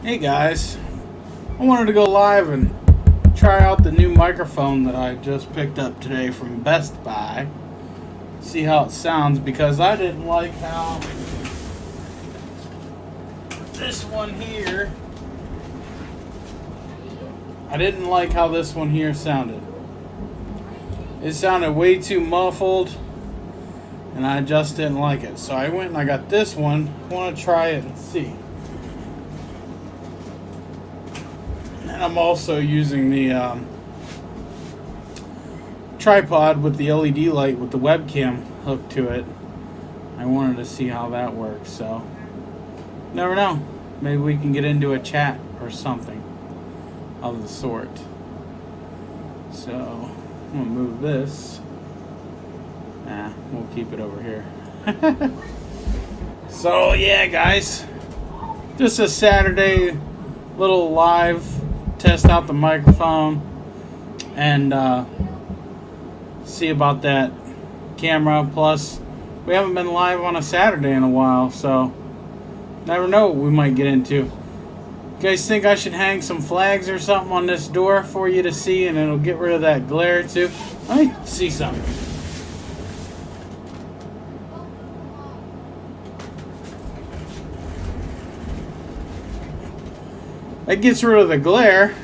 Hey guys, I wanted to go live and try out the new microphone that I just picked up today from Best Buy. See how it sounds, because I didn't like how this one here sounded. It sounded way too muffled and I just didn't like it. So I went and I got this one. I want to try it and see. And I'm also using the tripod with the LED light with the webcam hooked to it. I wanted to see how that works. So never know. Maybe we can get into a chat or something of the sort. So I'm going to move this. Nah, we'll keep it over here. So yeah, guys, just a Saturday little live test out the microphone and see about that camera. Plus, we haven't been live on a Saturday in a while, so never know what we might get into. You guys think I should hang some flags or something on this door for you to see, and it'll get rid of that glare too? Let me see something. That gets rid of the glare.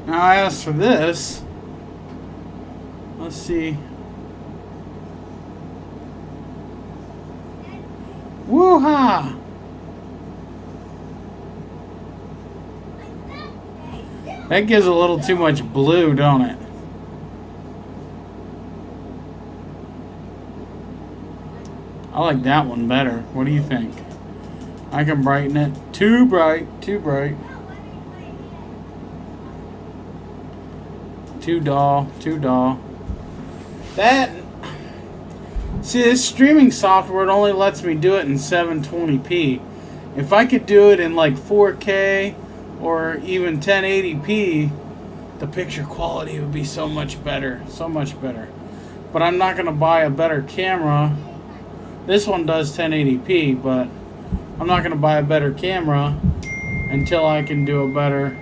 Now as for this, let's see. Woo-ha! That gives a little too much blue, don't it? I like that one better. What do you think? I can brighten it. Too bright, too bright. Too dull, too dull. That, see, this streaming software, it only lets me do it in 720p. If I could do it in like 4K or even 1080p, the picture quality would be so much better, so much better. But I'm not going to buy a better camera. This one does 1080p, but I'm not going to buy a better camera until I can do a better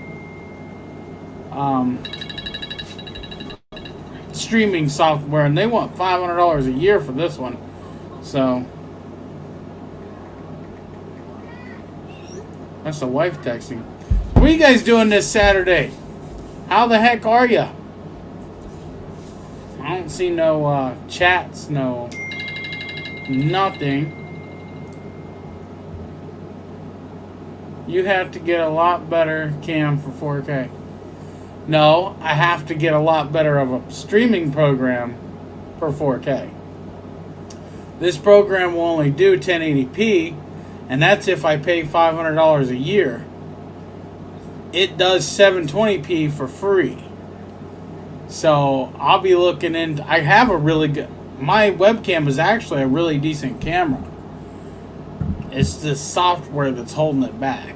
streaming software, and they want $500 a year for this one. So that's the wife texting. What are you guys doing this Saturday? How the heck are you? I don't see no chats, no nothing. You have to get a lot better cam for 4K. No, I have to get a lot better of a streaming program for 4K. This program will only do 1080p, and that's if I pay $500 a year. It does 720p for free. So I'll be looking into. I have a really good. My webcam is actually a really decent camera. It's the software that's holding it back.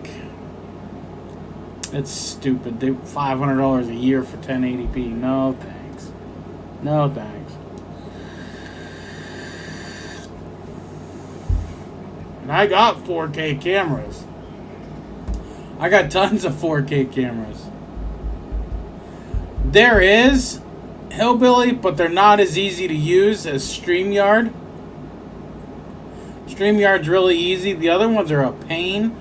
It's stupid. They $500 a year for 1080p. No thanks. No thanks. And I got 4K cameras. I got tons of 4K cameras. There is Hillbilly, but they're not as easy to use as StreamYard. StreamYard's really easy. The other ones are a pain,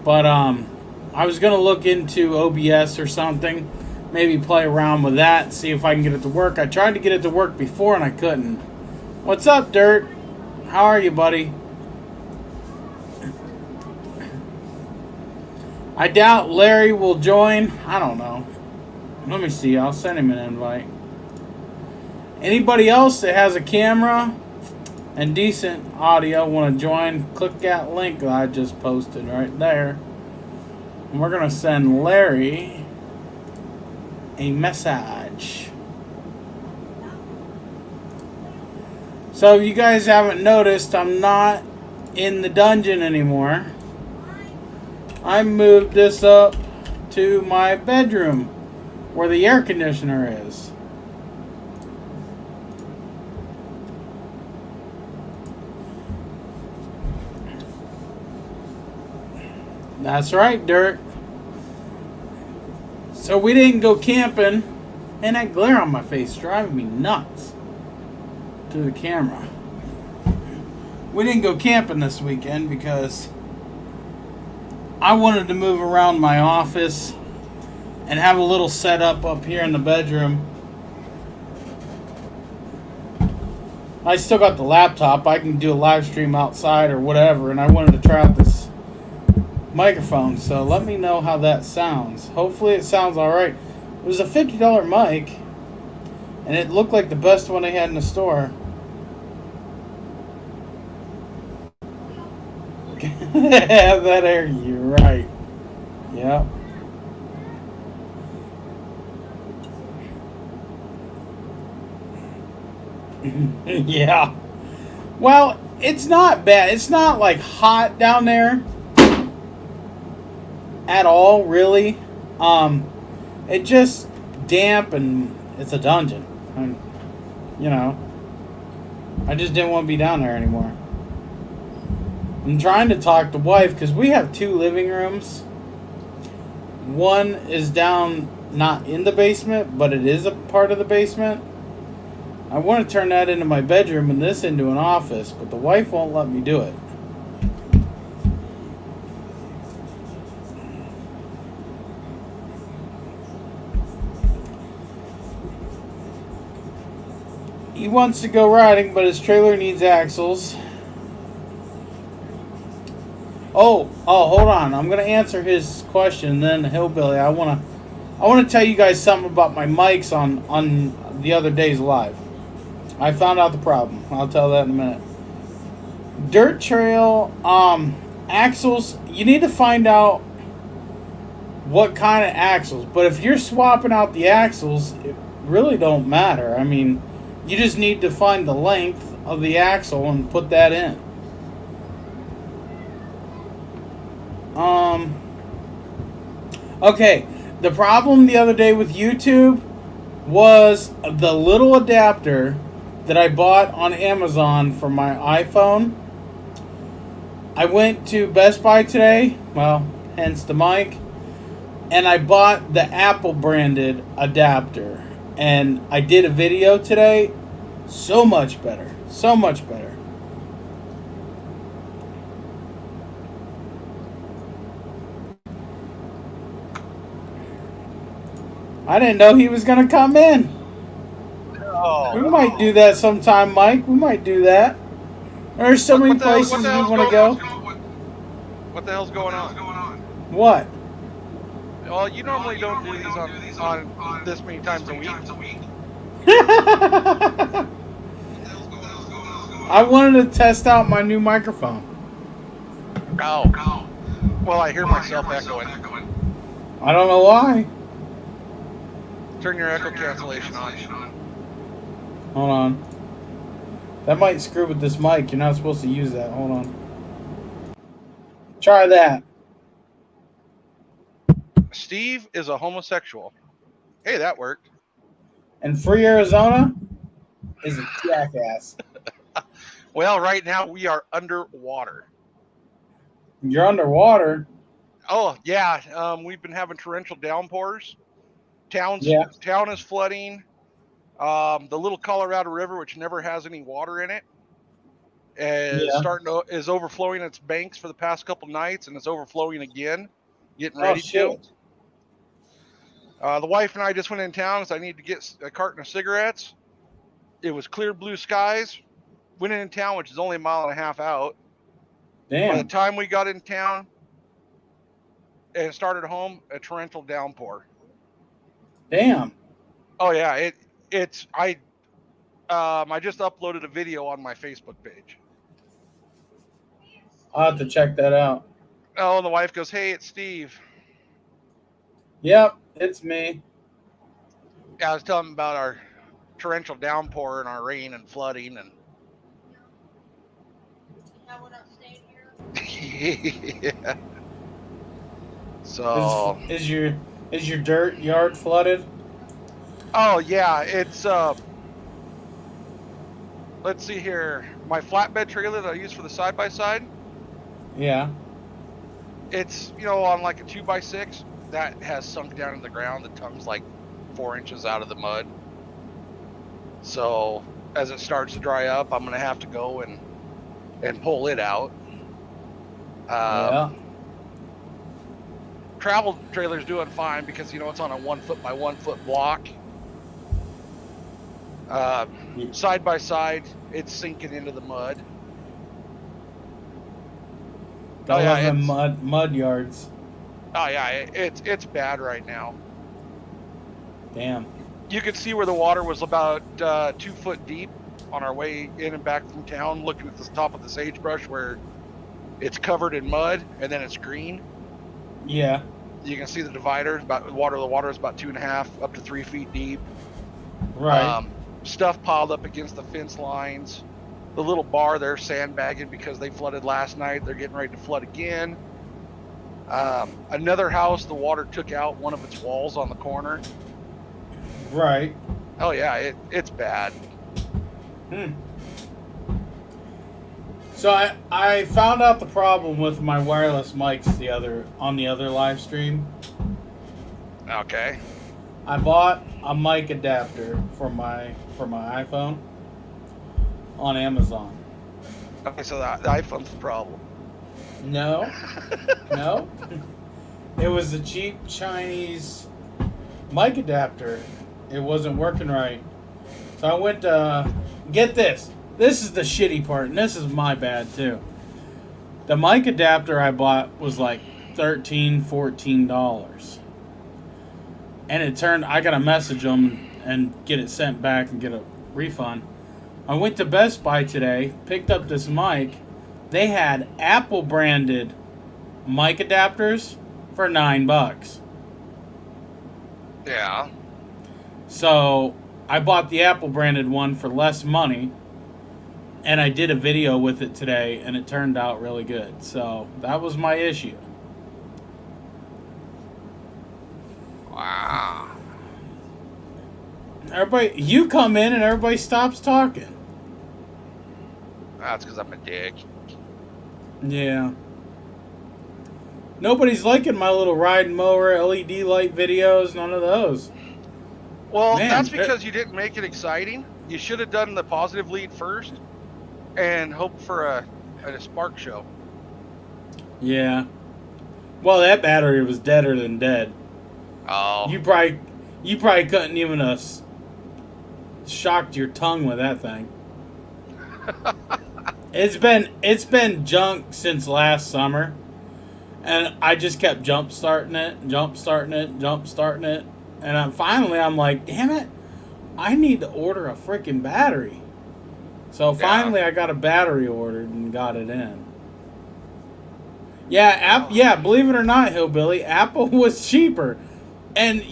but I was gonna look into OBS or something, maybe play around with that, see if I can get it to work. I tried to get it to work before and I couldn't. What's up, Dirt? How are you, buddy? I doubt Larry will join. I don't know. Let me see. I'll send him an invite. Anybody else that has a camera and decent audio want to join, click that link that I just posted right there. And we're going to send Larry a message. So if you guys haven't noticed, I'm not in the dungeon anymore. I moved this up to my bedroom where the air conditioner is. That's right, Dirt. So we didn't go camping, and that glare on my face is driving me nuts to the camera. We didn't go camping this weekend because I wanted to move around my office and have a little setup up here in the bedroom. I still got the laptop. I can do a live stream outside or whatever, and I wanted to try out this microphone, so let me know how that sounds. Hopefully it sounds alright. It was a $50 mic, and it looked like the best one they had in the store. That air, you're right. Yep. Yeah. Well, it's not bad. It's not like hot down there at all, really. It just damp and it's a dungeon. And, you know, I just didn't want to be down there anymore. I'm trying to talk to wife because we have 2 living rooms. One is down, not in the basement, but it is a part of the basement. I want to turn that into my bedroom and this into an office, but the wife won't let me do it. He wants to go riding, but his trailer needs axles. Oh, hold on. I'm gonna answer his question. Then Hillbilly, I wanna tell you guys something about my mics on the other day's live. I found out the problem. I'll tell that in a minute. Dirt trail axles. You need to find out what kind of axles. But if you're swapping out the axles, it really don't matter. I mean, you just need to find the length of the axle and put that in. Okay, the problem the other day with YouTube was the little adapter that I bought on Amazon for my iPhone. I went to Best Buy today, well, hence the mic, and I bought the Apple branded adapter. And I did a video today. So much better. So much better. I didn't know he was going to come in. We might do that sometime, Mike. We might do that. There's so many places we want to go. What the hell's going on? What? Well, you normally don't do these on this many times a week. I wanted to test out my new microphone. Oh. Well, I hear myself echoing. I don't know why. Turn your echo cancellation on. Hold on. That might screw with this mic. You're not supposed to use that. Hold on. Try that. Steve is a homosexual. Hey, that worked. And Free Arizona is a jackass. Well, right now we are underwater. You're underwater? Oh, yeah. We've been having torrential downpours. Town is flooding. The little Colorado River, which never has any water in it, is overflowing its banks for the past couple nights, and it's overflowing again. Getting ready to. The wife and I just went in town because I need to get a carton of cigarettes. It was clear blue skies. Went in town, which is only a mile and a half out. Damn. By the time we got in town and started home, a torrential downpour. Damn. Oh yeah, I just uploaded a video on my Facebook page. I'll have to check that out. Oh, and the wife goes, "Hey, it's Steve." Yep, it's me. Yeah, I was telling him about our torrential downpour and our rain and flooding and. Now we're not staying here. Yeah. So. Is your dirt yard flooded? Oh yeah, it's let's see here. My flatbed trailer that I use for the side by side. Yeah. it's, on like a 2x6 that has sunk down in the ground. The tongue's like 4 inches out of the mud. So as it starts to dry up, I'm gonna have to go and pull it out. Yeah. Travel trailer's doing fine because it's on a 1 foot by 1 foot block. Side by side, it's sinking into the mud. I love them mud yards. Oh yeah, it's bad right now. Damn. You could see where the water was about 2 foot deep on our way in and back from town, looking at the top of the sagebrush where it's covered in mud and then it's green. Yeah. You can see the divider. The water is about 2.5 up to 3 feet deep. Right. Stuff piled up against the fence lines. The little bar, they're sandbagging because they flooded last night. They're getting ready to flood again. Another house, the water took out one of its walls on the corner. Right. Oh yeah, it's bad. So I found out the problem with my wireless mics on the other live stream. Okay. I bought a mic adapter for my iPhone on Amazon. Okay, so the iPhone's the problem. No. No. It was a cheap Chinese mic adapter. It wasn't working right. So I went to get this. This is the shitty part, and this is my bad too. The mic adapter I bought was like $13, $14. And I got to message them and get it sent back and get a refund. I went to Best Buy today, picked up this mic. They had Apple branded mic adapters for $9. Yeah. So I bought the Apple branded one for less money. And I did a video with it today, and it turned out really good. So that was my issue. Wow. Everybody, you come in and everybody stops talking. That's because I'm a dick. Yeah. Nobody's liking my little ride mower LED light videos. None of those. Well, Man, that's because you didn't make it exciting. You should have done the positive lead first and hoped for a spark show. Yeah. Well, that battery was deader than dead. Oh. You probably couldn't even shocked your tongue with that thing. It's been junk since last summer, and I just kept jump starting it, and finally I'm like, damn it, I need to order a freaking battery. So finally I got a battery ordered and got it in. Yeah, believe it or not, Hillbilly, Apple was cheaper. And,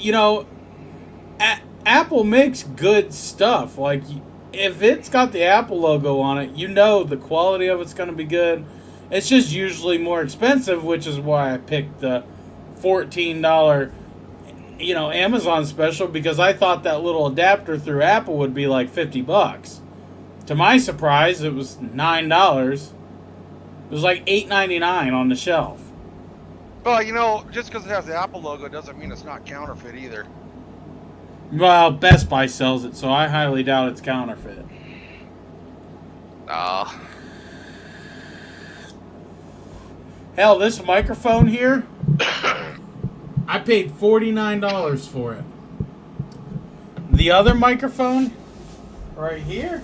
Apple makes good stuff. Like, if it's got the Apple logo on it, the quality of it's going to be good. It's just usually more expensive, which is why I picked the $14, Amazon special, because I thought that little adapter through Apple would be like $50. To my surprise, it was $9. It was like $8.99 on the shelf. Well, just because it has the Apple logo doesn't mean it's not counterfeit either. Well, Best Buy sells it, so I highly doubt it's counterfeit. Hell, this microphone here, I paid $49 for it. The other microphone, right here,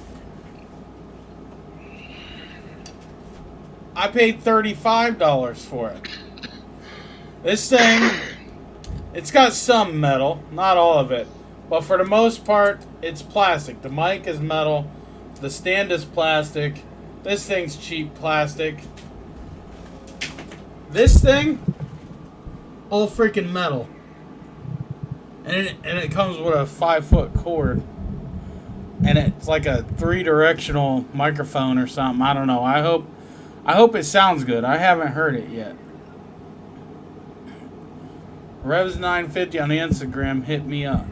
I paid $35 for it. This thing, it's got some metal, not all of it, but for the most part, it's plastic. The mic is metal, the stand is plastic, this thing's cheap plastic. This thing, all freaking metal. And it comes with a 5-foot cord. And it's like a 3-directional microphone or something. I don't know. I hope it sounds good. I haven't heard it yet. Revs950 on Instagram, hit me up.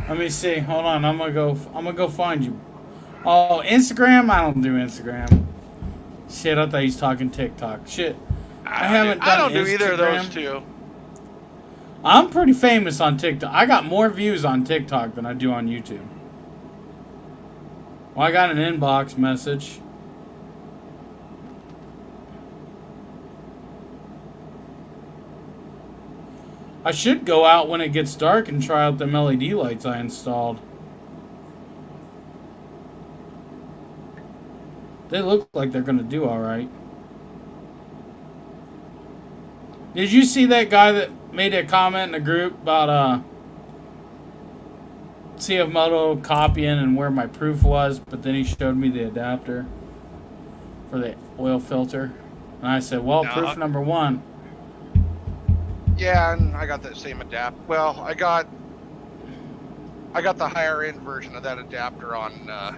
Let me see. Hold on. I'm gonna go find you. Oh, Instagram? I don't do Instagram. Shit, I thought he's talking TikTok. Shit. I haven't done I don't do either of those Instagram. two. I'm pretty famous on TikTok. I got more views on TikTok than I do on YouTube. Well, I got an inbox message. I should go out when it gets dark and try out them LED lights I installed. They look like they're going to do alright. Did you see that guy that made a comment in the group about CF Moto copying and where my proof was, but then he showed me the adapter for the oil filter? And I said, well, proof number one. Yeah, and I got that same adapter. Well, I got the higher end version of that adapter on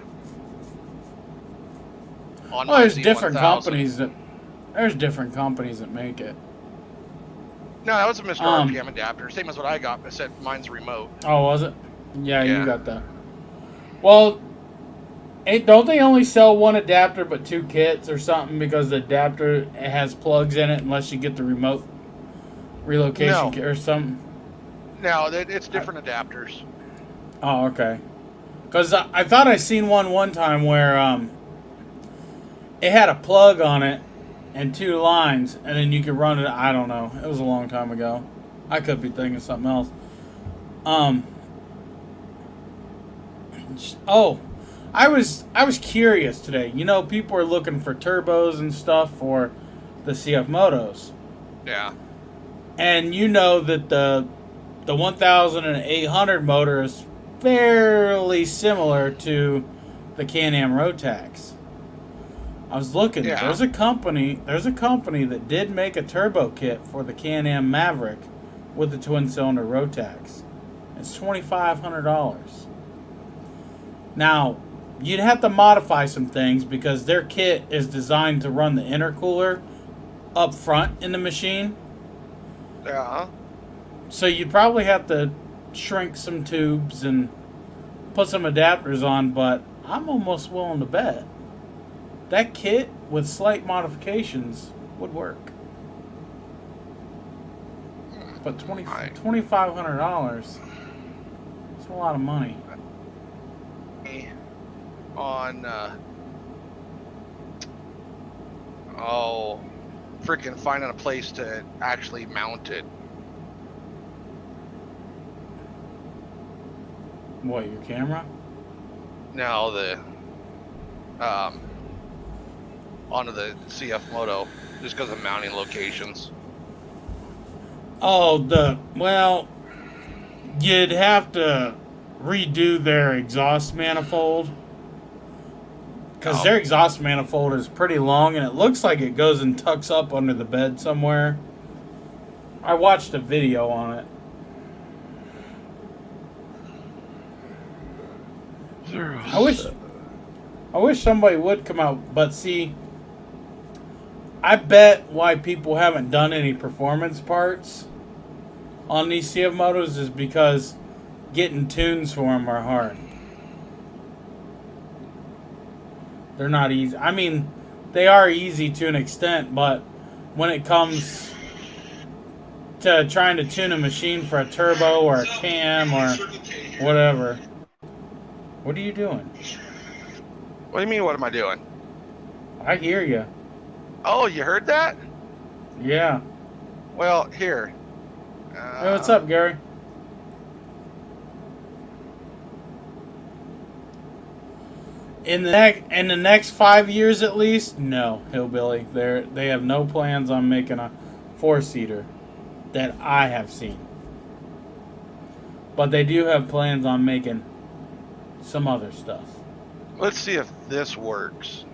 well, there's different companies that make it. No, that was a Mr. RPM adapter, same as what I got, but it said mine's remote. Oh, was it? Yeah, you got that. Well, don't they only sell one adapter but two kits or something because the adapter has plugs in it unless you get the remote relocation kit or something? No, it's different adapters. Oh, okay. Because I thought I seen one time where it had a plug on it and two lines, and then you could run it. I don't know. It was a long time ago. I could be thinking of something else. Oh, I was curious today. You know, people are looking for turbos and stuff for the CF Motos. Yeah. And you know that the 1800 motor is fairly similar to the Can-Am Rotax. I was looking. Yeah. There's a company that did make a turbo kit for the Can-Am Maverick with the twin-cylinder Rotax. It's $2,500. Now, you'd have to modify some things because their kit is designed to run the intercooler up front in the machine. Yeah. So you'd probably have to shrink some tubes and put some adapters on, but I'm almost willing to bet that kit with slight modifications would work. But $2,500, it's a lot of money. On freaking finding a place to actually mount it. What, your camera? No, the onto the CF Moto, just because of mounting locations. Oh, well, you'd have to redo their exhaust manifold. Because their exhaust manifold is pretty long, and it looks like it goes and tucks up under the bed somewhere. I watched a video on it. I wish somebody would come out, but see, I bet why people haven't done any performance parts on these CF Motos is because getting tunes for them are hard. They're not easy. I mean, they are easy to an extent, but when it comes to trying to tune a machine for a turbo or a cam or whatever. What are you doing? What do you mean, what am I doing? I hear you. Oh, you heard that? Yeah. Well, here. Hey, what's up, Gary? In the next 5 years at least, no, Hillbilly. They have no plans on making a 4-seater that I have seen. But they do have plans on making some other stuff. Let's see if this works.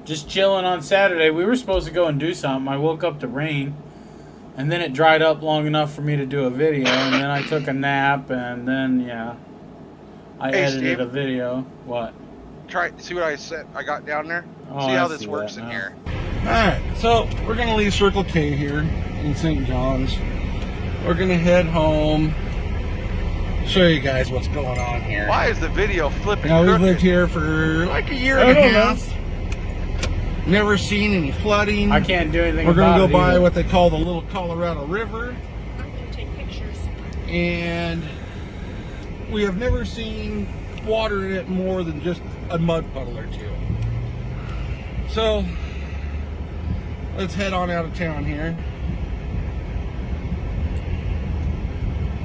Just chilling on Saturday. We were supposed to go and do something. I woke up to rain. And then it dried up long enough for me to do a video, and then I took a nap, and then, yeah, I edited Steve, a video. What? See what I said I got down there? Oh, see how this works in here. Alright, so we're going to leave Circle K here in St. John's. we're gonna head home. Show you guys what's going on here. Why is the video flipping? Now we've crooked? lived here for like a year and a half. Never seen any flooding. I can't do anything. We're about gonna go it by either. what they call the Little Colorado River, I'm gonna take pictures. and we have never seen water in it more than just a mud puddle or two. So let's head on out of town here.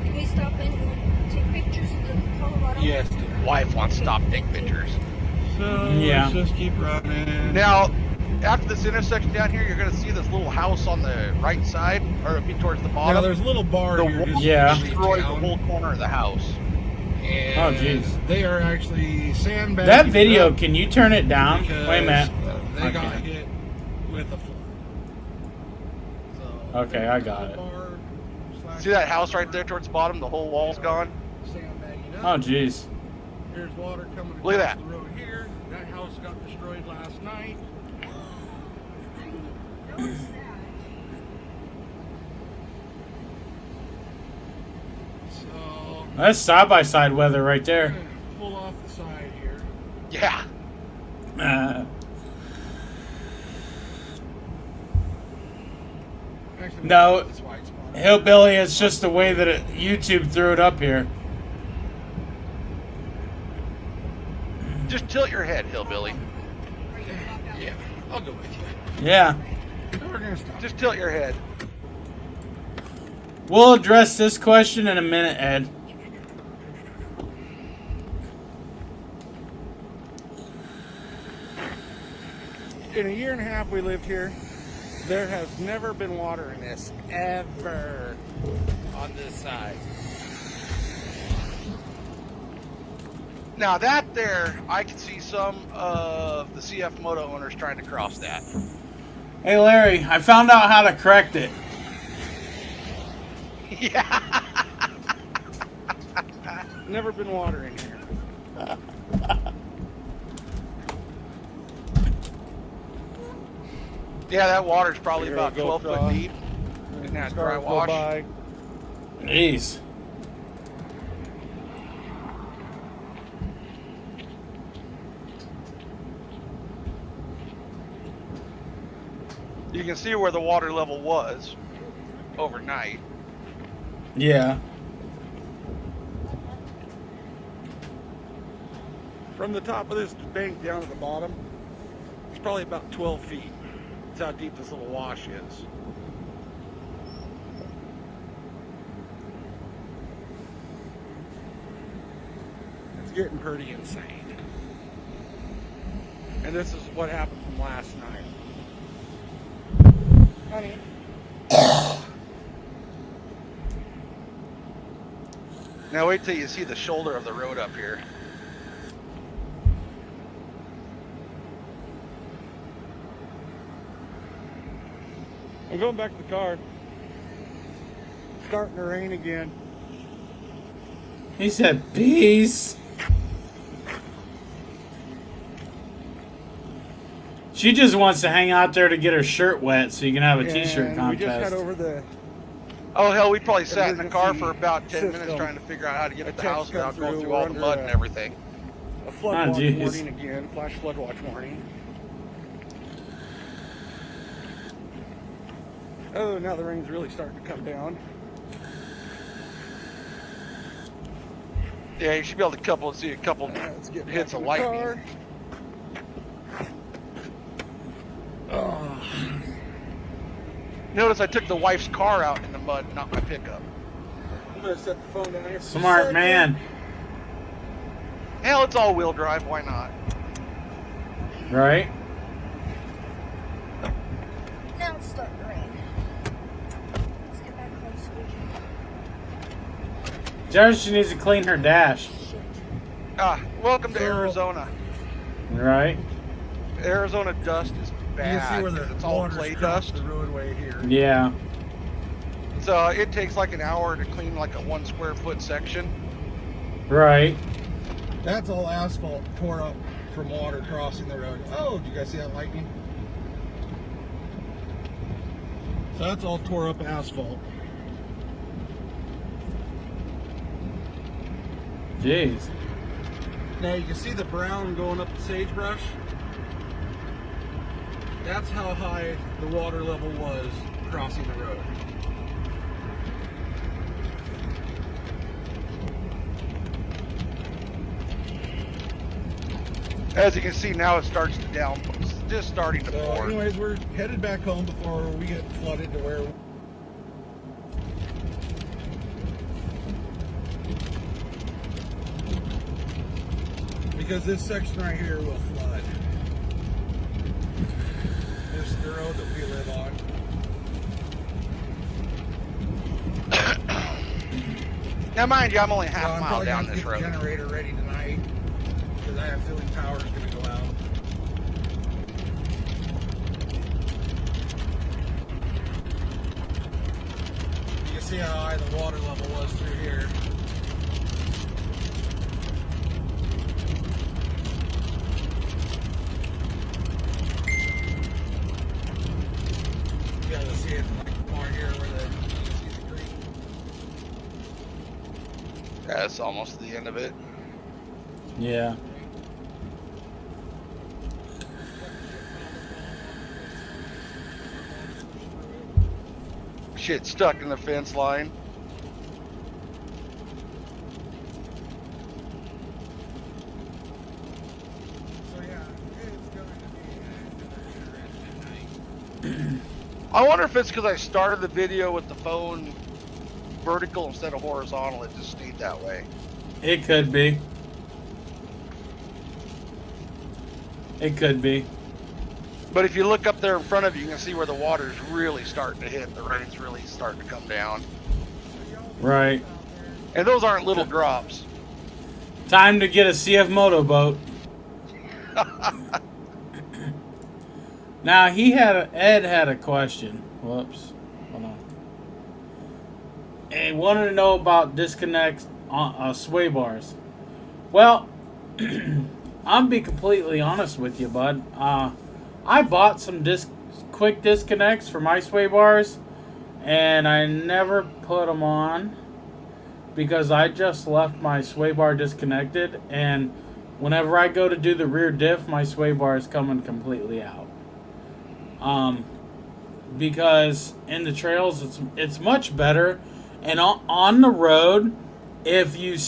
Can we stop and take pictures of the Colorado? Yes. Wife wants to stop, take pictures. So Yeah. let's just keep running. Now, after this intersection down here, you're going to see this little house on the right side, or it'll be towards the bottom. Now there's a little bar the here. wall just Yeah. destroyed the down, whole corner of the house. and Oh, jeez. They are actually sandbagging. That video, up can you turn it down? because, Wait a minute. They I got can't. hit with a flood. So, Okay, I got it. See that house right there towards the bottom? The whole wall's gone. Sandbagging up. Oh, jeez. There's water coming across Look at that. the road here. That house got destroyed last night. I didn't even notice that. So That's side-by-side weather right I'm there. gonna pull off the side here. Yeah. Actually, No. this white spot. Hillbilly, it's just the way that YouTube threw it up here. Just tilt your head, hillbilly. Yeah, I'll go with you. Yeah. We're gonna stop. Just tilt your head. We'll address this question in a minute, Ed. In a year and a half we lived here, there has never been water in this ever on this side. Now that there, I can see some of the CF Moto owners trying to cross that. Hey, Larry, I found out how to correct it. Yeah. Never been water in here. Yeah, that water's probably Here about we go, 12 foot John. deep in that dry Cars go wash. by. Jeez. You can see where the water level was overnight. Yeah. From the top of this bank down to the bottom, it's probably about 12 feet. That's how deep this little wash is. It's getting pretty insane. And this is what happened from last night. Honey. Now wait till you see the shoulder of the road up here. I'm going back to the car. Starting to rain again. He said, peace. She just wants to hang out there to get her shirt wet so you can have a t-shirt And contest. we just had over the Oh hell, we probably sat in the car Emergency for about 10 minutes system. trying to figure out how to get A to the text house without come going through, through we're all the under mud a- and everything. a flood Oh, watch geez. warning again. Flash flood watch warning. Oh, now the rain's really starting to come down. Yeah, you should be able to see a couple Let's get hits back of in the lightning. car. Oh. Notice I took the wife's car out in the mud, not my pickup. I'm gonna set the phone down here. for a Smart second. man. Hell, it's all-wheel drive. Why not? Right? Now it's starting to rain. Let's get back home so we can. Judge, she needs to clean her dash. Shit. Welcome to So- Arizona. Right? Arizona dust is You bad. can see where 'cause the it's all water's clay crossed dust. the roadway here. Yeah. So it takes like an hour to clean like a 1 square foot section. Right. That's all asphalt tore up from water crossing the road. Oh, did you guys see that lightning? So that's all tore up asphalt. Jeez. Now you can see the brown going up the sagebrush. That's how high the water level was crossing the road. As you can see now, it starts to down. It's just starting to So pour. anyways, we're headed back home before we get flooded to where... Because this section right here will flood. This is the road that we live on. Now, mind you, I'm only So half a I'm mile probably down gonna this get road. the generator ready tonight because I have a feeling power is going to go out. You can see how high the water level was through here. You gotta see it like more here where you can see the creek. That's almost the end of it. Yeah. Shit stuck in the fence line. So yeah, it's going to be another interesting night. I wonder if it's because I started the video with the phone vertical instead of horizontal. It just stayed that way. It could be. It could be. But if you look up there in front of you, you can see where the water's really starting to hit. The rain's really starting to come down. Right. And those aren't little drops. Time to get a CF motorboat. Now Ed had a question. Whoops. Hold on. He wanted to know about disconnects on sway bars. Well, I'll be completely honest with you, bud. I bought some quick disconnects for my sway bars, and I never put them on because I just left my sway bar disconnected, and whenever I go to do the rear diff, my sway bar is coming completely out. Because in the trails it's much better, and on the road, if you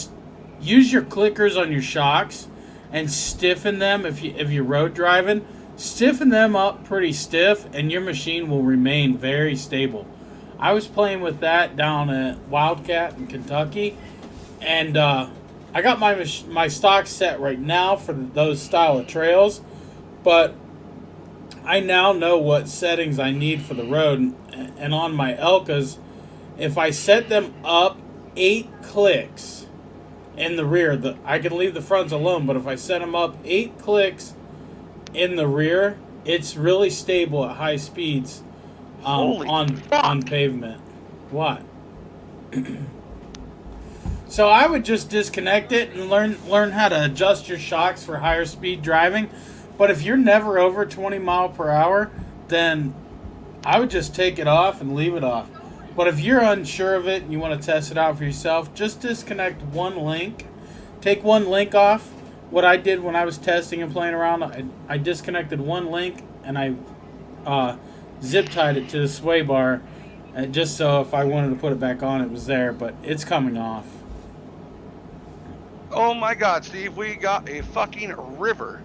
use your clickers on your shocks and stiffen them, if you're road driving, stiffen them up pretty stiff, and your machine will remain very stable. I was playing with that down at Wildcat in Kentucky, and I got my stock set right now for those style of trails, but I now know what settings I need for the road. And on my Elkas, if I set them up 8 clicks in the rear, I can leave the fronts alone, but if I set them up 8 clicks in the rear, it's really stable at high speeds on pavement. What? So I would just disconnect it and learn how to adjust your shocks for higher speed driving. But if you're never over 20 mile per hour, then I would just take it off and leave it off. But if you're unsure of it and you want to test it out for yourself, just disconnect one link. Take one link off. What I did when I was testing and playing around, I disconnected one link and I zip tied it to the sway bar, just so if I wanted to put it back on, it was there. But it's coming off. Oh my God, Steve, we got a fucking river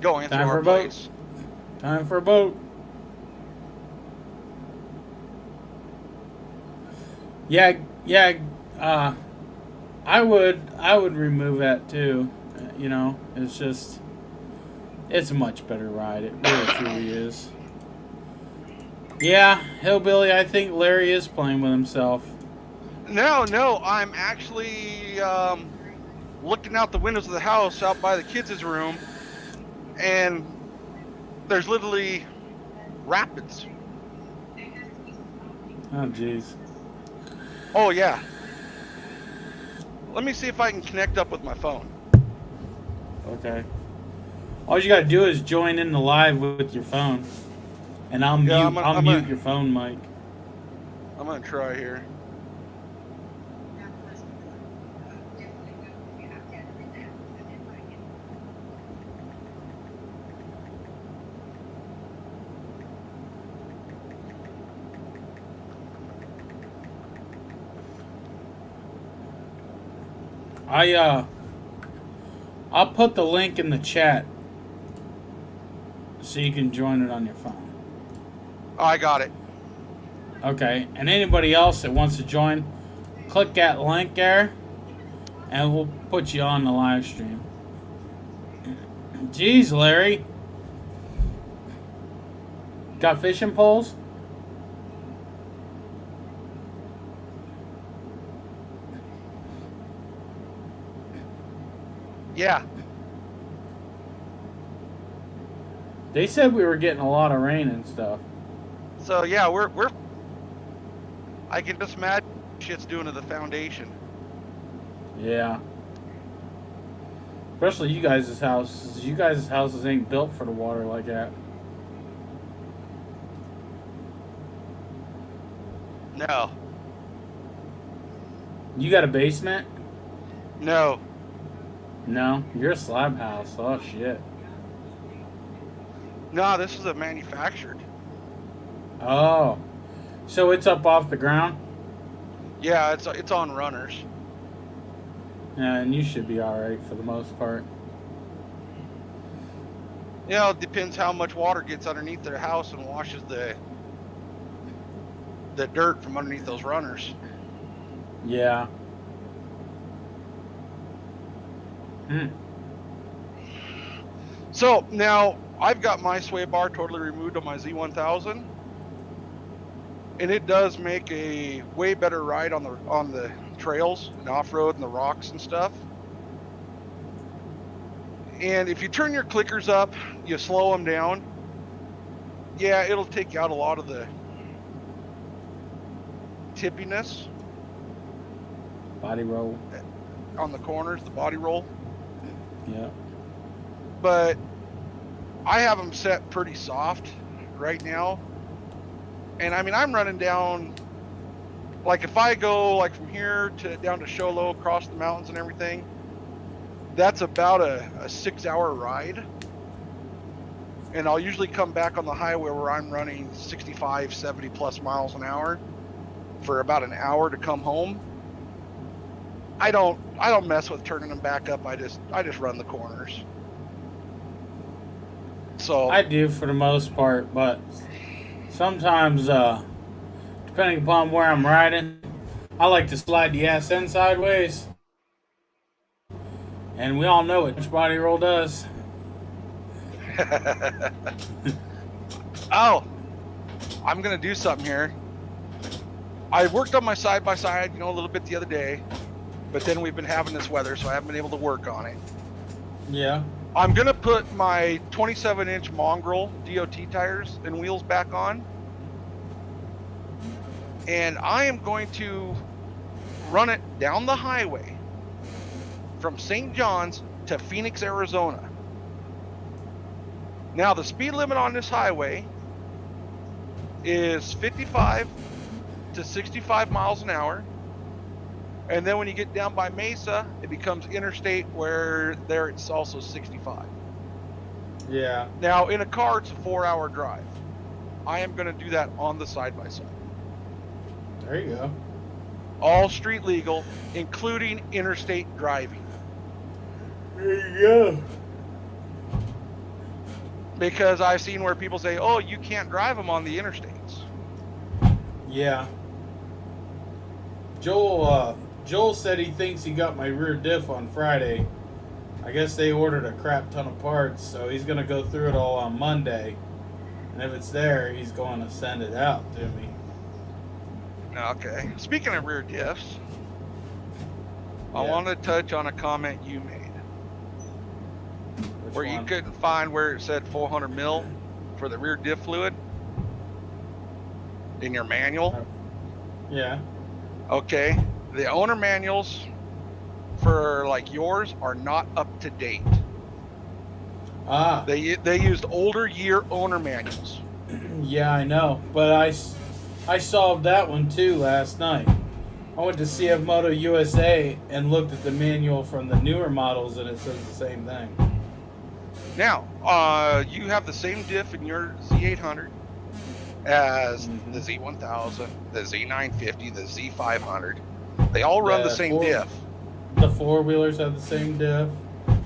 going through our place. Time for a boat. Yeah. I would remove that too. It's a much better ride. It really truly is. Yeah, Hillbilly, I think Larry is playing with himself. No, I'm actually looking out the windows of the house out by the kids' room, and there's literally rapids. Oh, jeez. Oh, yeah. Let me see if I can connect up with my phone. Okay. All you gotta do is join in the live with your phone, and I'll mute your phone mic. I'm gonna try here. I'll put the link in the chat so you can join it on your phone. Oh, I got it. Okay, and anybody else that wants to join, click that link there, and we'll put you on the live stream. Jeez, Larry. Got fishing poles? Yeah. They said we were getting a lot of rain and stuff. So yeah, we're. I can just imagine shit's doing to the foundation. Yeah. Especially you guys' houses. You guys' houses ain't built for the water like that. No. You got a basement? No. No. You're a slab house. Oh, shit. No, this is a manufactured. Oh. So it's up off the ground? Yeah, it's on runners. Yeah, and you should be alright for the most part. You know, it depends how much water gets underneath their house and washes the dirt from underneath those runners. Yeah. So now I've got my sway bar totally removed on my Z1000, and it does make a way better ride on the trails and off-road and the rocks and stuff. And if you turn your clickers up, you slow them down, yeah, it'll take out a lot of the tippiness Body roll. on the corners, the body roll. Yeah. But I have them set pretty soft right now. And I mean, I'm running down, like if I go like from here to down to Show Low, across the mountains and everything, that's about a 6-hour ride. And I'll usually come back on the highway where I'm running 65, 70 plus miles an hour for about an hour to come home. I don't mess with turning them back up. I just run the corners. So I do for the most part, but sometimes, depending upon where I'm riding, I like to slide the ass in sideways. And we all know what which body roll does. Oh, I'm gonna do something here. I worked on my side-by-side, a little bit the other day, but then we've been having this weather, so I haven't been able to work on it. Yeah. I'm gonna put my 27-inch Mongrel DOT tires and wheels back on, and I am going to run it down the highway from St. John's to Phoenix, Arizona. Now, the speed limit on this highway is 55 to 65 miles an hour. And then when you get down by Mesa, it becomes interstate, where there it's also 65. Yeah. Now, in a car, it's a 4-hour drive. I am going to do that on the side-by-side. There you go. All street legal, including interstate driving. There you go. Because I've seen where people say, oh, you can't drive them on the interstates. Yeah. Joel said he thinks he got my rear diff on Friday. I guess they ordered a crap ton of parts, so he's going to go through it all on Monday. And if it's there, he's going to send it out to me. Okay. Speaking of rear diffs, Yeah. I want to touch on a comment you made. Which Where you one? couldn't find where it said 400 mil for the rear diff fluid in your manual. Yeah. Okay. The owner manuals for like yours are not up to date. Ah. They used older year owner manuals. Yeah, I know. But I solved that one too last night. I went to CF Moto USA and looked at the manual from the newer models, and it says the same thing. Now, you have the same diff in your Z800 as the Z1000, the Z950, the Z500. They all run the same diff. The four-wheelers have the same diff.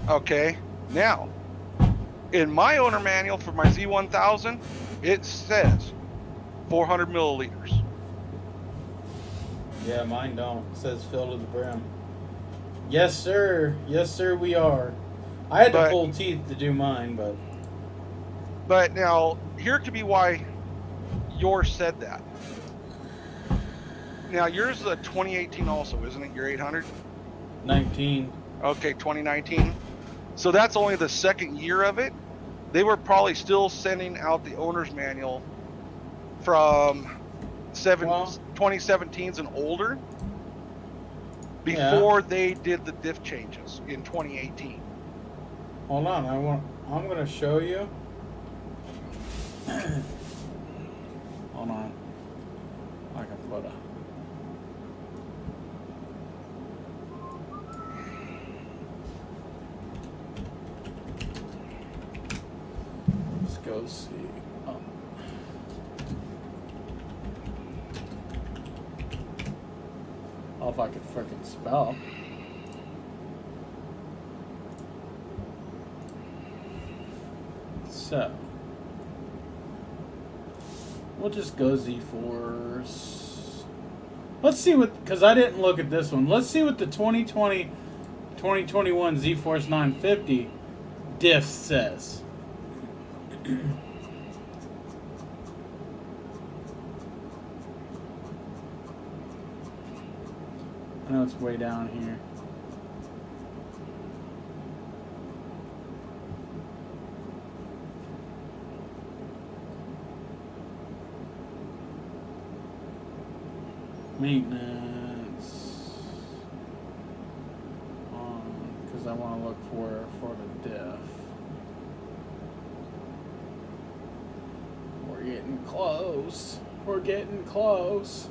Okay. Now, in my owner manual for my Z1000, it says 400 milliliters. Yeah, mine don't. It says fill to the brim. Yes, sir. Yes, sir, we are. I had to pull teeth to do mine, but... But now, here could be why yours said that. Now, yours is a 2018 also, isn't it? Your 800? 19. Okay, 2019. So that's only the second year of it. They were probably still sending out the owner's manual from 2017s and older before they did the diff changes in 2018. Hold on, I'm gonna show you. Hold on. I can put a... Let's go see. Oh, if I could frickin' spell. So, we'll just go Z-Force. Let's see what, because I didn't look at this one. Let's see what the 2021 Z-Force 950 diff says. I know it's way down here. Maintenance. Because I want to look for the diff. We're getting close. We're getting close.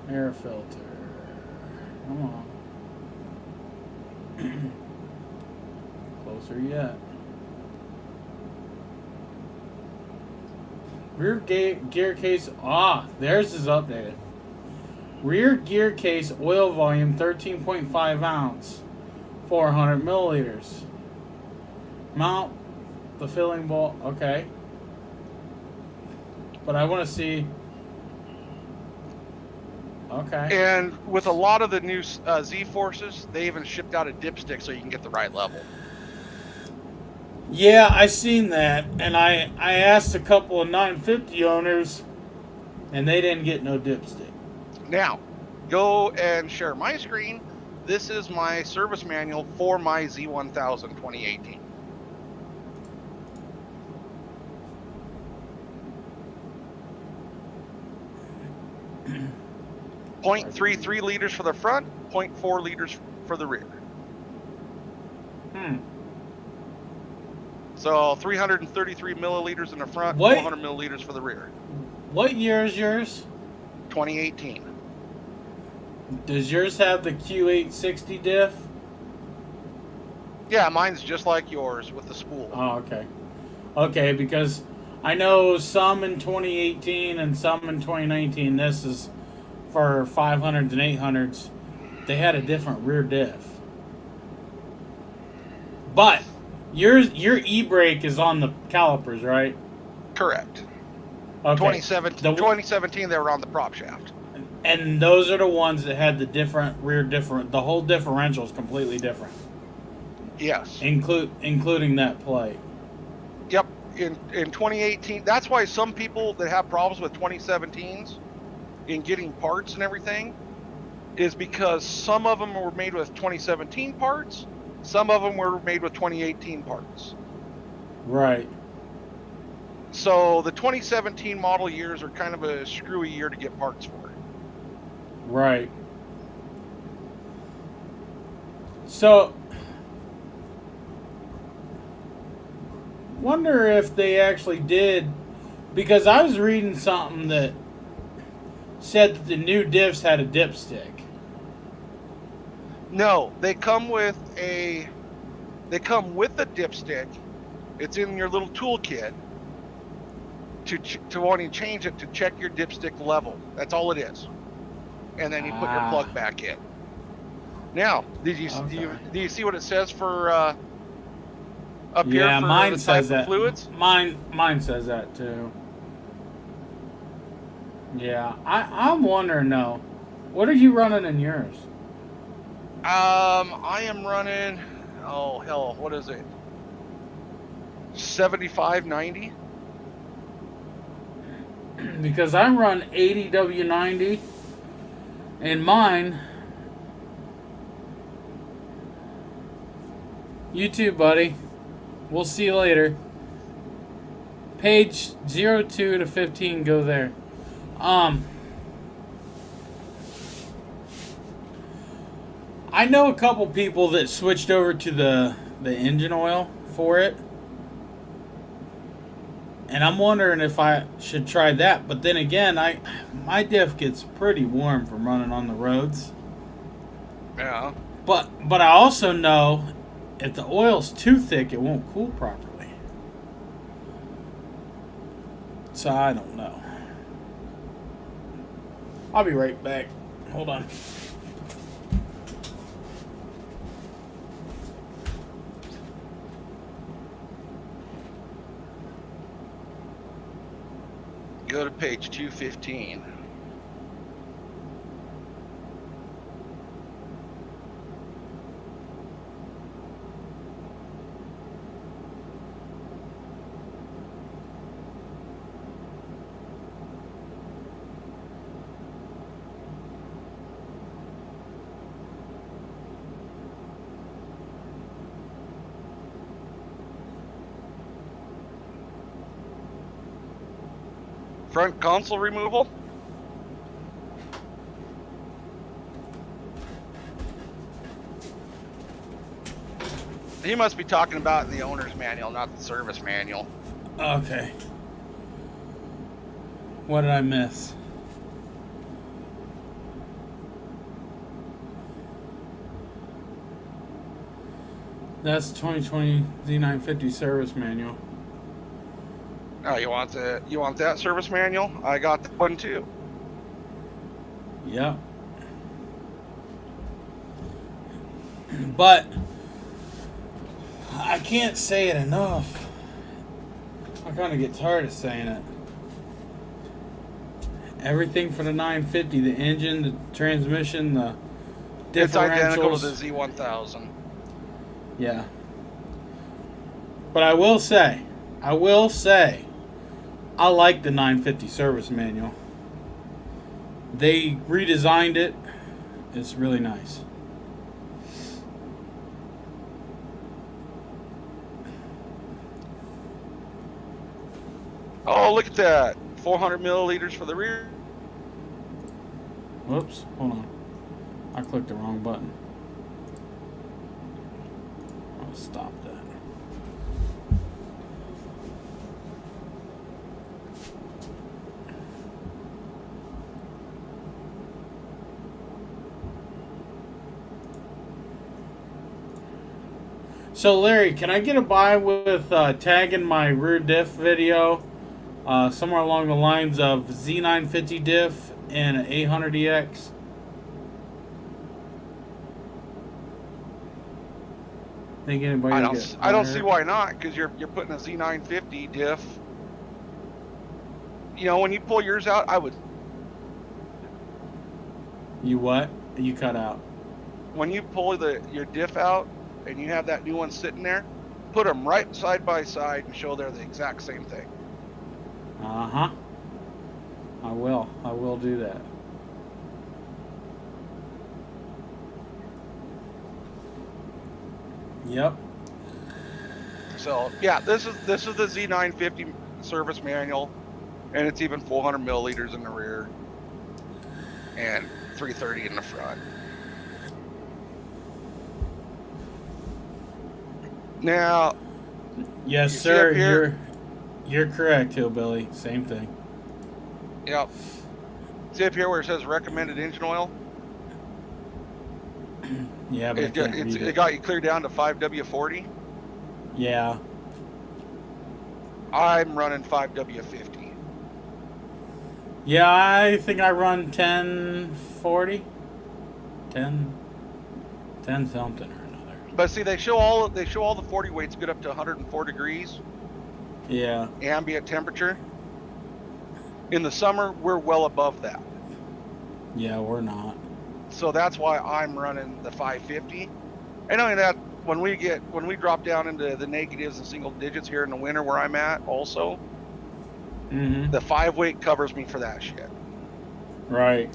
Air filter. Come on. Closer yet. Rear gear case. Theirs is updated. Rear gear case oil volume 13.5 ounce, 400 milliliters. Mount the filling bowl. Okay. But I want to see. Okay. And with a lot of the new Z-Forces, they even shipped out a dipstick so you can get the right level. Yeah, I seen that, and I asked a couple of 950 owners, and they didn't get no dipstick. Now, go and share my screen. This is my service manual for my Z1000 2018. .33 liters for the front, 0.4 liters for the rear. So 333 milliliters in the front, 400 milliliters for the rear. What year is yours? 2018. Does yours have the Q860 diff? Yeah, mine's just like yours with the spool. Oh, okay. Okay, because I know some in 2018 and some in 2019. This is for 500s and 800s. They had a different rear diff. But your e-brake is on the calipers, right? Correct. Okay. 2017 they were on the prop shaft. And those are the ones that had the different rear the whole differential is completely different. Yes. Including that plate. Yep. In 2018, that's why some people that have problems with 2017s in getting parts and everything is because some of them were made with 2017 parts, some of them were made with 2018 parts. Right. So the 2017 model years are kind of a screwy year to get parts for. Right. So, wonder if they actually did, because I was reading something that said that the new diffs had a dipstick. No, they come with a dipstick. It's in your little toolkit to want to change it to check your dipstick level. That's all it is. And then you put your plug back in. Now, do Okay. you see what it says for up here Yeah, for mine the says type of that. fluids? Mine says that too. Yeah, I'm wondering though, what are you running in yours? I am running. Oh hell, what is it? 7590. Because I run 80 W90, and mine. You too, buddy. We'll see you later. Page 02 to 15, go there. I know a couple people that switched over to the engine oil for it. And I'm wondering if I should try that. But then again, my diff gets pretty warm from running on the roads. Yeah. But I also know if the oil's too thick, it won't cool properly. So I don't know. I'll be right back. Hold on. Go to page 215. Front console removal. He must be talking about the owner's manual, not the service manual. Okay. What did I miss? That's 2020 Z950 service manual. Oh, you want that service manual? I got that one too. Yep. But I can't say it enough. I kind of get tired of saying it. Everything for the 950, the engine, the transmission, the differentials. It's identical to the Z1000. Yeah. But I will say, I like the 950 service manual. They redesigned it. It's really nice. Oh, look at that. 400 milliliters for the rear. Whoops, hold on. I clicked the wrong button. I'll stop that. So Larry, can I get a buy with tagging my rear diff video somewhere along the lines of Z950 diff and an 800EX? Think anybody? I don't see why not, because you're putting a Z950 diff. You know, when you pull yours out, I would. You what? You cut out. When you pull your diff out and you have that new one sitting there, put them right side by side and show they're the exact same thing. Uh-huh. I will do that. Yep. So yeah, this is the Z950 service manual, and it's even 400 milliliters in the rear and 330 in the front. Now, yes, sir. You're correct, Hillbilly. Same thing. Yep. See up here where it says recommended engine oil? Yeah, but it got you clear down to 5W40. Yeah. I'm running 5W50. Yeah, I think I run 1040. 10. 10 something or another. But see, they show all the 40 weights good up to 104 degrees Yeah. ambient temperature. In the summer, we're well above that. Yeah, we're not. So that's why I'm running the 550. And only that, when we drop down into the negatives and single digits here in the winter where I'm at, also, the 5 weight covers me for that shit. Right.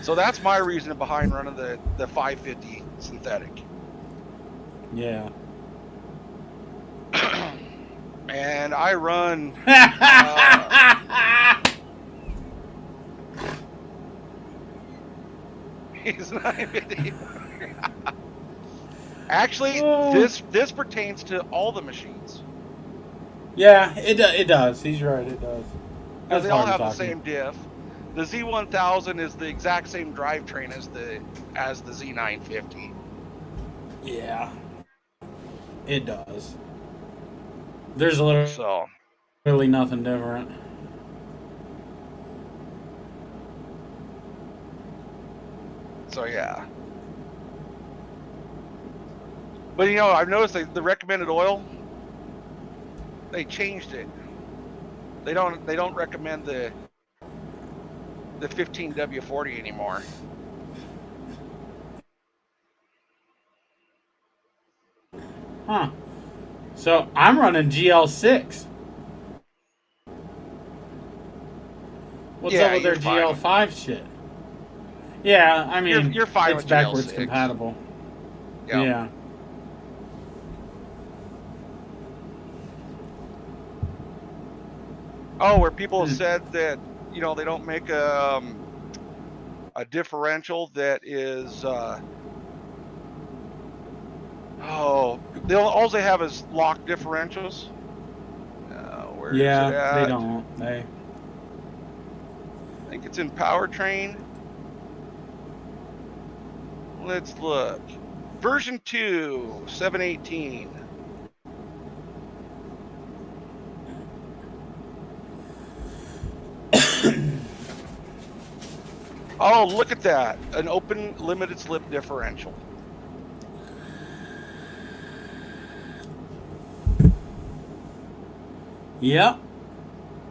So that's my reason behind running the 550 synthetic. Yeah. And I run. He's not even. Actually, this pertains to all the machines. Yeah, it does. He's right. It does. Because they all have the same diff. The Z1000 is the exact same drivetrain as the Z950. Yeah, it does. There's literally nothing different. So yeah. But you know, I've noticed the recommended oil, they changed it. They don't recommend the 15W40 anymore. Huh. So I'm running GL6. What's up with their GL5 shit? Yeah, I mean, you're fine it's with backwards GL6. compatible. Yep. Yeah. Oh, where people have said that, you know, they don't make a differential that is all they have is lock differentials. Where is it at? They don't. I think it's in powertrain. Let's look. Version 2, 718. Oh, look at that. An open limited slip differential. Yep.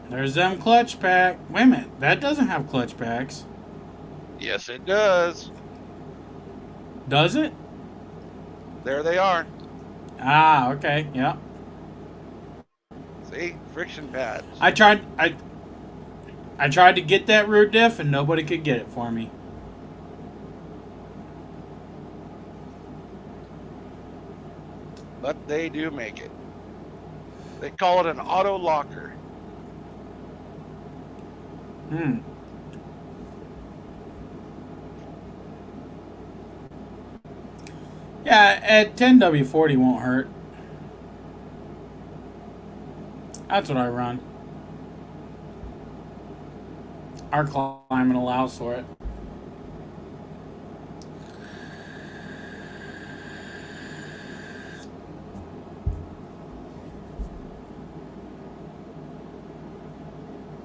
There's them clutch pack. Wait a minute. That doesn't have clutch packs. Yes, it does. Does it? There they are. Ah, okay. Yep. See? Friction pads. I tried to get that rear diff and nobody could get it for me. But they do make it. They call it an auto locker. Yeah, at 10W40 won't hurt. That's what I run. Our climate allows for it.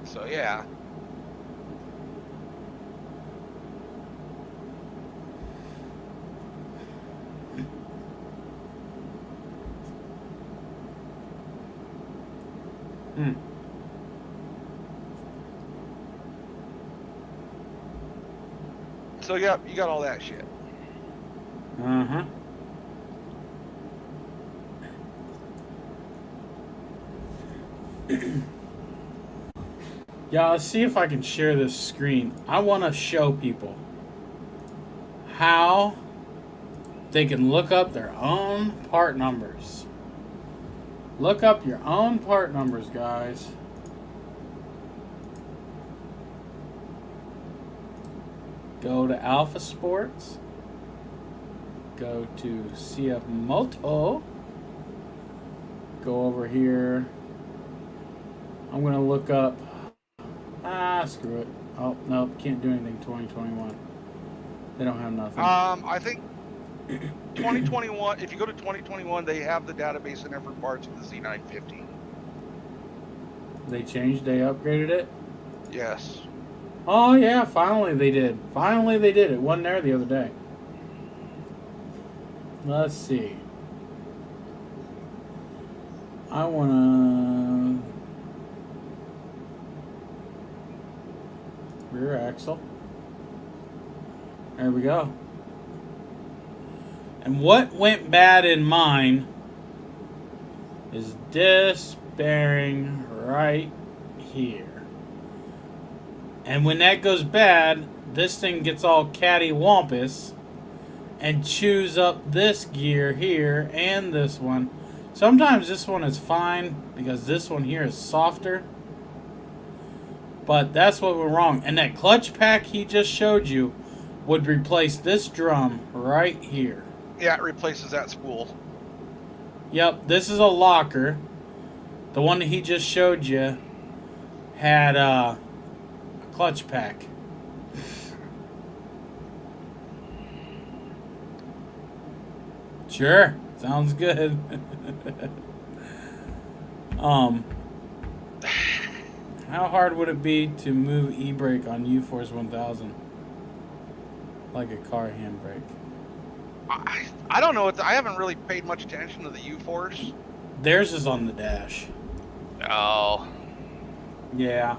So yeah. So yeah, you got all that shit. Uh-huh. Yeah, let's see if I can share this screen. I want to show people how they can look up their own part numbers. Look up your own part numbers, guys. Go to Alpha Sports. Go to CF Moto. Go over here. I'm going to look up. Screw it. Oh, no, can't do anything 2021. They don't have nothing. I think 2021, if you go to 2021, they have the database in there for parts of the Z950. They changed, they upgraded it? Yes. Oh, yeah, finally they did. Finally they did. It wasn't there the other day. Let's see. I wanna rear axle. There we go. And what went bad in mine is this bearing right here. And when that goes bad, this thing gets all cattywampus and chews up this gear here and this one. Sometimes this one is fine because this one here is softer. But that's what went wrong. And that clutch pack he just showed you would replace this drum right here. Yeah, it replaces that spool. Yep, this is a locker. The one that he just showed you had a clutch pack. Sure, sounds good. How hard would it be to move e-brake on U-Force 1000? Like a car handbrake. I don't know. I haven't really paid much attention to the U-Force. Theirs is on the dash. Oh. Yeah.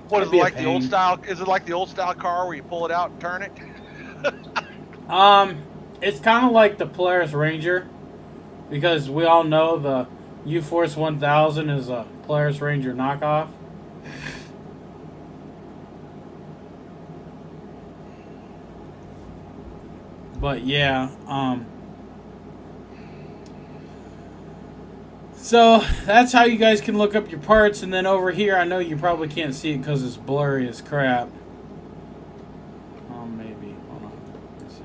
What is It'd be it a like the old pain. style? Is it like the old style car where you pull it out and turn it? It's kind of like the Polaris Ranger, because we all know the U-Force 1000 is a Polaris Ranger knockoff. But yeah, so that's how you guys can look up your parts. And then over here, I know you probably can't see it because it's blurry as crap. Maybe. Hold on. Let's see.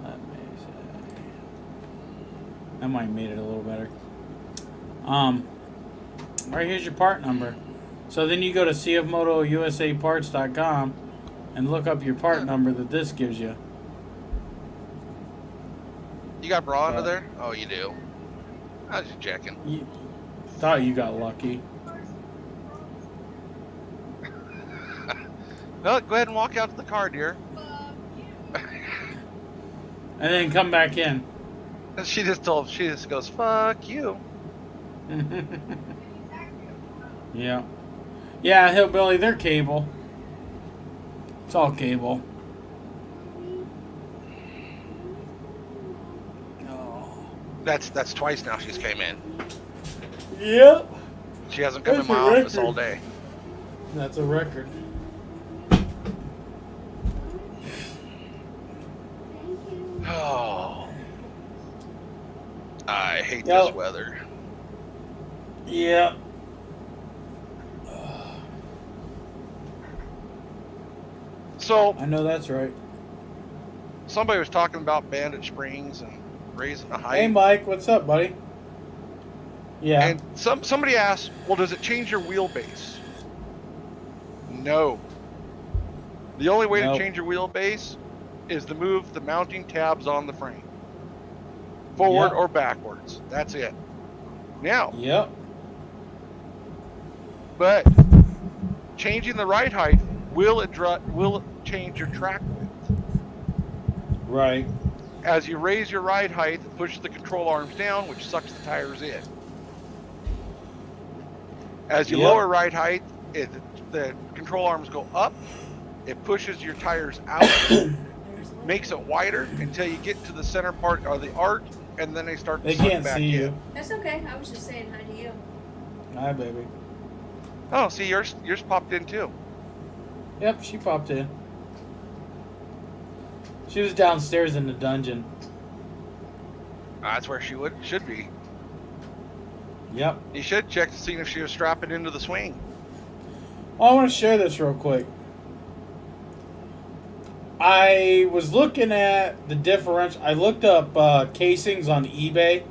Let me see. That might have made it a little better. Right here's your part number. So then you go to cfmotousaparts.com and look up your part number that this gives you. You got bra under there? Oh, you do. I was just checking. You thought you got lucky. No, go ahead and walk out to the car, dear. And then come back in. She just goes, fuck you. Yeah. Yeah, Hillbilly, they're cable. It's all cable. Oh. That's twice now she's came in. Yep. She hasn't come That's in my a office record. all day. That's a record. Oh. I hate Yep. this weather. Yeah. So, I know that's right. somebody was talking about bandit springs and raising the height. Hey, Mike, what's up, buddy? Yeah. And somebody asked, well, does it change your wheelbase? No. The only way Nope. to change your wheelbase is to move the mounting tabs on the frame. Forward Yep. or backwards. That's it. Now, Yep. but changing the ride height will change your track width. Right. As you raise your ride height, it pushes the control arms down, which sucks the tires in. As you Yep. lower ride height, the control arms go up. It pushes your tires out, makes it wider until you get to the center part of the arc, and then they start to They suck can't back see in. you. That's okay. I was just saying hi to you. Hi, baby. Oh, see, yours popped in too. Yep, she popped in. She was downstairs in the dungeon. That's where she should be. Yep. You should check to see if she was strapping into the swing. I want to share this real quick. I was looking at the differential. I looked up casings on eBay,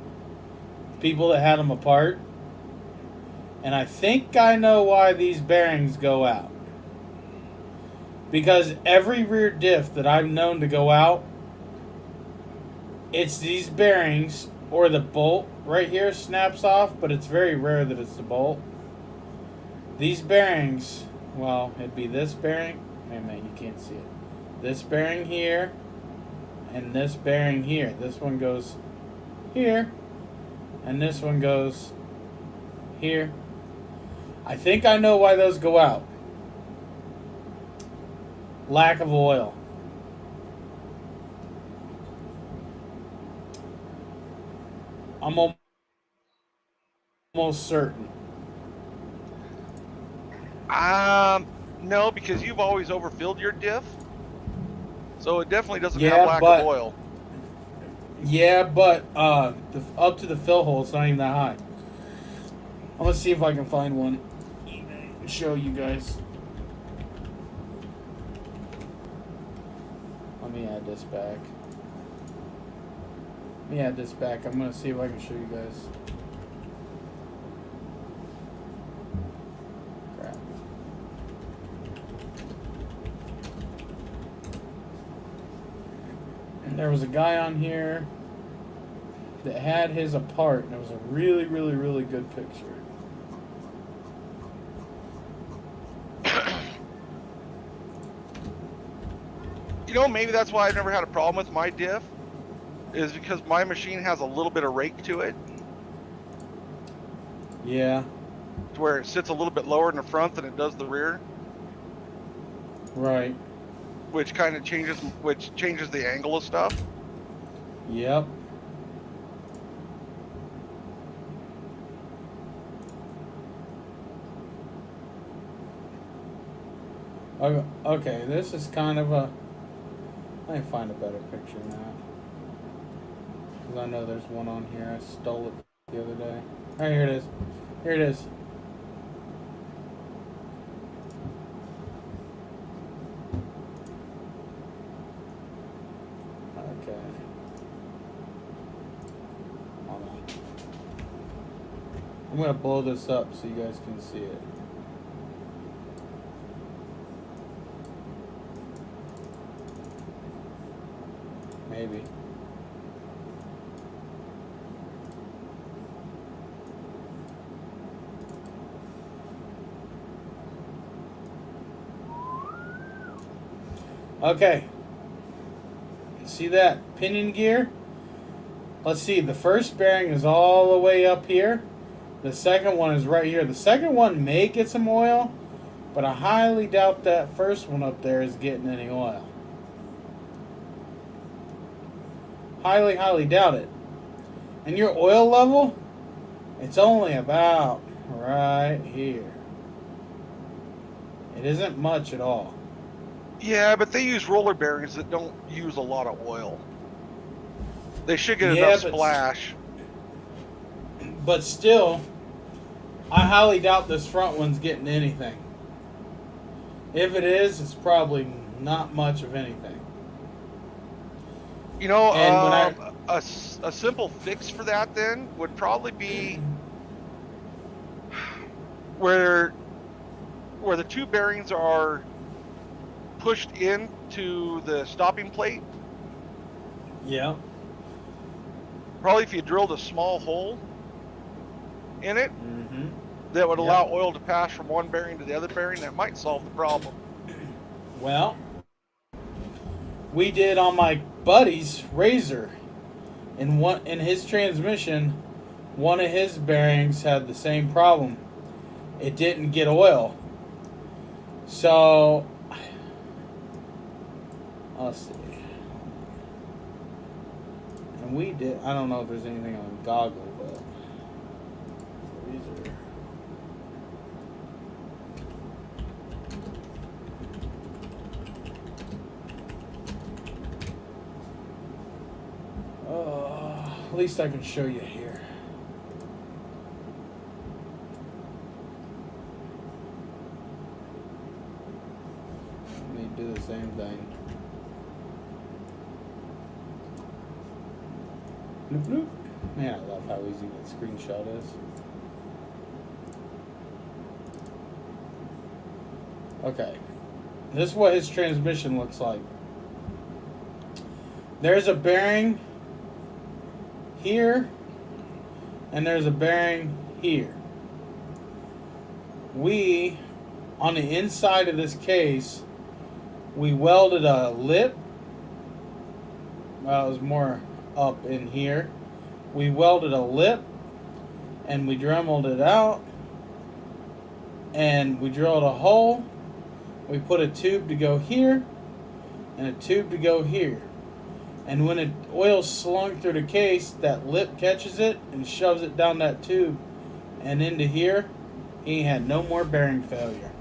people that had them apart, and I think I know why these bearings go out. Because every rear diff that I've known to go out, it's these bearings or the bolt right here snaps off, but it's very rare that it's the bolt. These bearings, well, it'd be this bearing. Wait a minute, you can't see it. This bearing here and this bearing here. This one goes here, and this one goes here. I think I know why those go out. Lack of oil. I'm almost certain. No, because you've always overfilled your diff, so it definitely doesn't Yeah, have lack but- of oil. Yeah, but up to the fill hole, it's not even that high. I'm gonna see if I can find one and show you guys. Let me add this back. I'm gonna see if I can show you guys. Crap. And there was a guy on here that had his apart, and it was a really, really, really good picture. You know, maybe that's why I've never had a problem with my diff, is because my machine has a little bit of rake to it, Yeah, to where it sits a little bit lower in the front than it does the rear, right. which changes the angle of stuff. Yep. Okay, this is kind of a... Let me find a better picture now. Because I know there's one on here. I stole it the other day. Oh, here it is. Here it is. Okay. Hold on. I'm going to blow this up so you guys can see it. Maybe. Okay. See that pinion gear? Let's see. The first bearing is all the way up here. The second one is right here. The second one may get some oil, but I highly doubt that first one up there is getting any oil. Highly, highly doubt it. And your oil level, it's only about right here. It isn't much at all. Yeah, but they use roller bearings that don't use a lot of oil. They should get Yeah, enough but- splash. But still, I highly doubt this front one's getting anything. If it is, it's probably not much of anything. You know, And when a simple fix for that then would probably be where the two bearings are pushed into the stopping plate. Yeah. Probably if you drilled a small hole in it Mm-hmm. that would allow oil to pass from one bearing to the other bearing, that might solve the problem. Well, we did on my buddy's Razor. In his transmission, one of his bearings had the same problem. It didn't get oil. So, let's see. And we did, I don't know if there's anything on Goggle, but Razor. At least I can show you here. Let me do the same thing. Bloop, bloop. Man, I love how easy that screenshot is. Okay. This is what his transmission looks like. There's a bearing here, and there's a bearing here. We, on the inside of this case, we welded a lip Well, it was more up in here. We welded a lip, and we dremeled it out, and we drilled a hole. We put a tube to go here, and a tube to go here. And when oil's slung through the case, that lip catches it and shoves it down that tube and into here. He had no more bearing failure.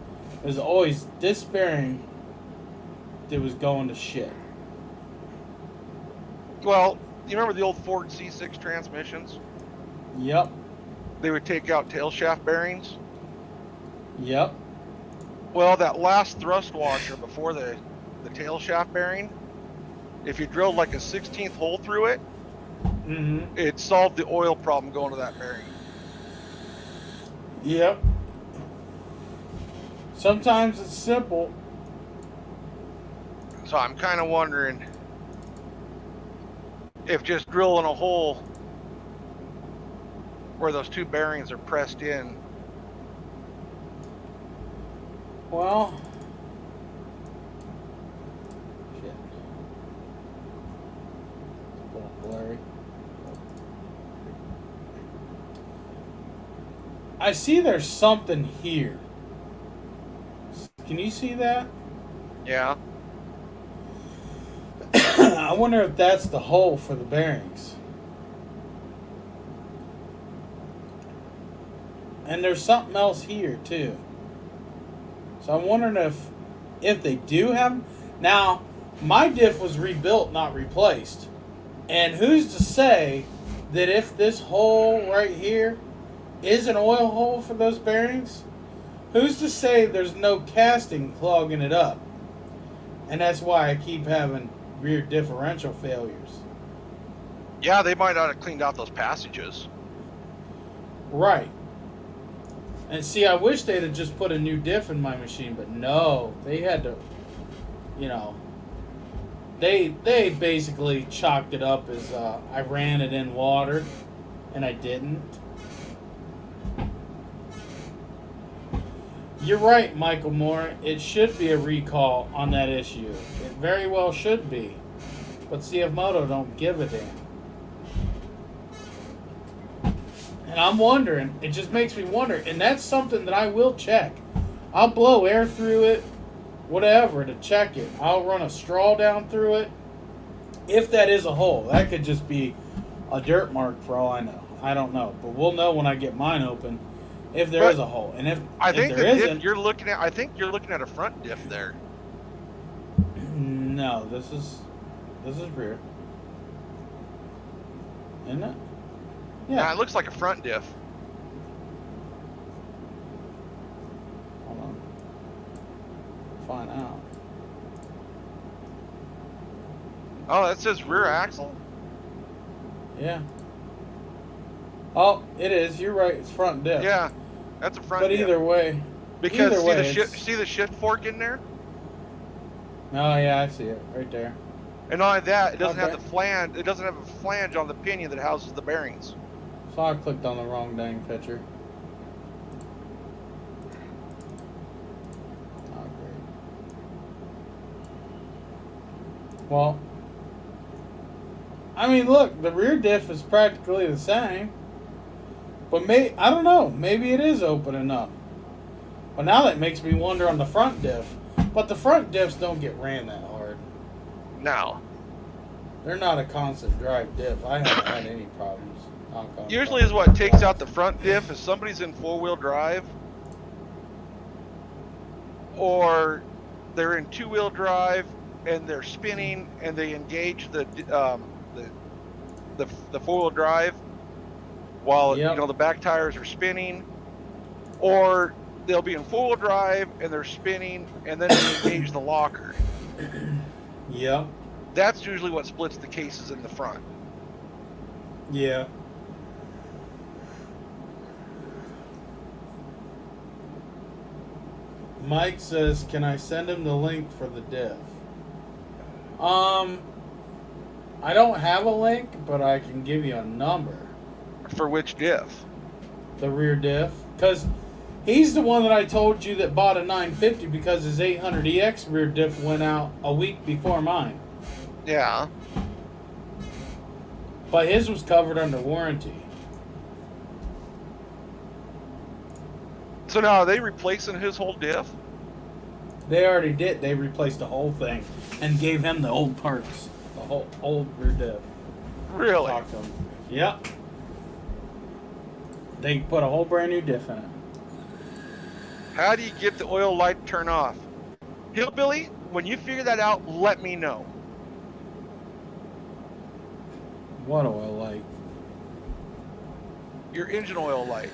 It was always this bearing that was going to shit. Well, you remember the old Ford C6 transmissions? Yep. They would take out tail shaft bearings. Yep. Well, that last thrust washer before the tail shaft bearing, if you drilled like a 16th hole through it, it solved the oil problem going to that bearing. Yep. Sometimes it's simple. So I'm kind of wondering if just drilling a hole where those two bearings are pressed in. Well, shit. It's a little blurry. I see there's something here. Can you see that? Yeah. I wonder if that's the hole for the bearings. And there's something else here too. So I'm wondering if they do have. Now, my diff was rebuilt, not replaced. And who's to say that if this hole right here is an oil hole for those bearings, who's to say there's no casting clogging it up? And that's why I keep having rear differential failures. Yeah, they might not have cleaned out those passages. Right. And see, I wish they'd have just put a new diff in my machine, but no, they had to, you know, they basically chalked it up as I ran it in water, and I didn't. You're right, Michael Moore. It should be a recall on that issue. It very well should be. But CF Moto don't give a damn. And I'm wondering, it just makes me wonder, and that's something that I will check. I'll blow air through it, whatever, to check it. I'll run a straw down through it. If that is a hole, that could just be a dirt mark for all I know. I don't know. But we'll know when I get mine open if there is a hole. And if there isn't, you're looking at, I think you're looking at a front diff there. No, this is rear. Isn't it? Yeah, it looks like a front diff. Hold on. Find out. Oh, that says rear axle? Yeah. Oh, it is. You're right. It's front diff. Yeah, that's a front But diff. either way. Because either way, see the shift fork in there? Oh, yeah, I see it. Right there. And not only that, it doesn't have Okay. the flange. It doesn't have a flange on the pinion that houses the bearings. So I clicked on the wrong dang picture. Oh, great. Well, I mean, look, the rear diff is practically the same. But I don't know. Maybe it is open enough. But now that makes me wonder on the front diff. But the front diffs don't get ran that hard. No. They're not a constant drive diff. I haven't had any problems. Usually is what takes out the front diff is somebody's in four-wheel drive, or they're in two-wheel drive and they're spinning and they engage the four-wheel drive while Yep. you know the back tires are spinning, or they'll be in four-wheel drive and they're spinning and then they engage the locker. Yep. That's usually what splits the cases in the front. Yeah. Mike says, can I send him the link for the diff? I don't have a link, but I can give you a number. For which diff? The rear diff. Because he's the one that I told you that bought a 950 because his 800EX rear diff went out a week before mine. Yeah. But his was covered under warranty. So now are they replacing his whole diff? They already did. They replaced the whole thing and gave him the old parts. The whole old rear diff. Really? Talked to him. Yep. They put a whole brand new diff in it. How do you get the oil light to turn off? Hillbilly, when you figure that out, let me know. What oil light? Your engine oil light.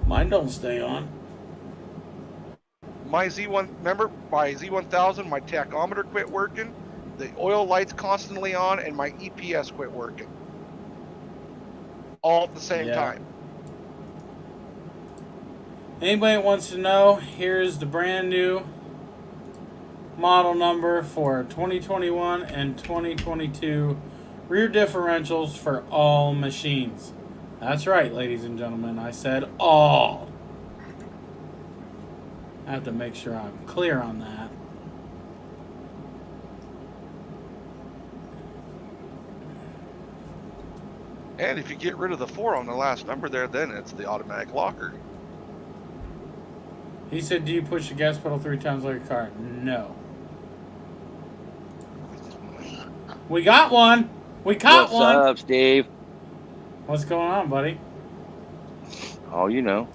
Mine don't stay on. My Z1, remember my Z1000, my tachometer quit working, the oil light's constantly on, and my EPS quit working. All at the same time. Anybody wants to know, here's the brand new model number for 2021 and 2022 rear differentials for all machines. That's right, ladies and gentlemen. I said all. I have to make sure I'm clear on that. And if you get rid of the 4 on the last number there, then it's the automatic locker. He said, do you push the gas pedal 3 times like a car? No. We got one. We caught one. What's up, Steve? What's going on, buddy? Oh, you know.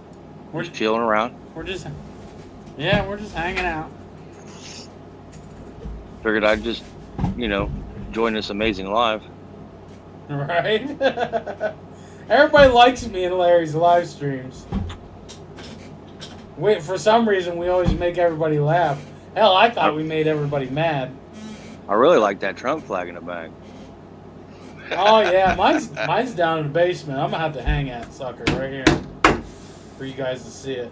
We're Just chilling around. We're just hanging out. Figured I'd just, join this amazing live. Right? Everybody likes me in Larry's live streams. For some reason, we always make everybody laugh. Hell, I thought we made everybody mad. I really like that Trump flag in the back. Oh yeah, mine's down in the basement. I'm gonna have to hang that sucker right here for you guys to see it.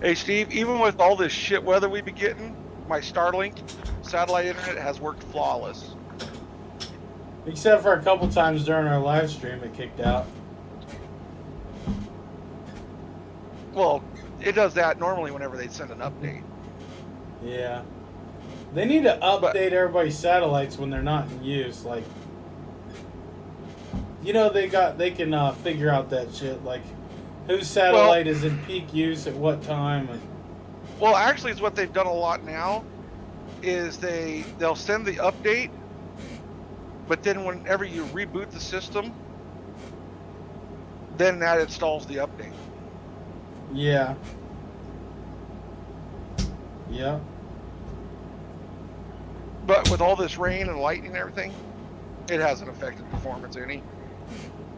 Hey Steve, even with all this shit weather we be getting, my Starlink satellite internet has worked flawless. Except for a couple times during our live stream, it kicked out. Well, it does that normally whenever they send an update. Yeah. They need to update everybody's satellites when they're not in use. Like, they can figure out that shit. Like, whose satellite is in peak use at what time. Well, actually, it's what they've done a lot now. Is they'll send the update, but then whenever you reboot the system, then that installs the update. Yeah. Yeah. But with all this rain and lightning and everything, it hasn't affected performance any.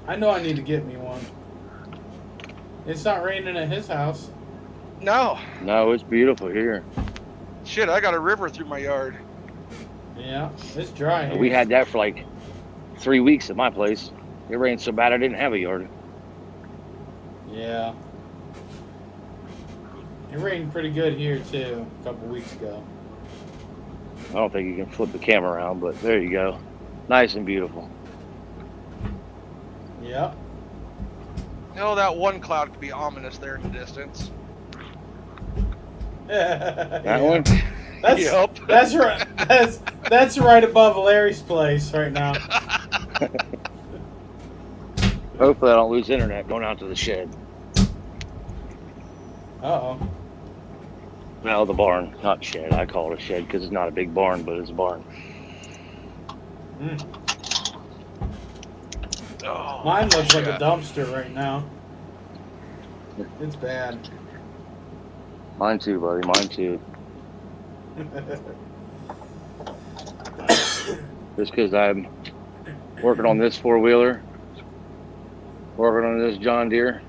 I know I need to get me one. It's not raining at his house. No. No, it's beautiful here. Shit, I got a river through my yard. Yeah, it's dry here. We had that for like 3 weeks at my place. It rained so bad I didn't have a yard. Yeah. It rained pretty good here too, a couple weeks ago. I don't think you can flip the camera around, but there you go. Nice and beautiful. Yep. That one cloud could be ominous there in the distance. That one? Yep. That's right. That's right above Larry's place right now. Hopefully I don't lose internet going out to the shed. Uh-oh. No, the barn, not shed. I call it a shed because it's not a big barn, but it's a barn. Oh, Mine looks like a dumpster right now. It's bad. Mine too, buddy. Mine too. Just because I'm working on this 4-wheeler, working on this John Deere,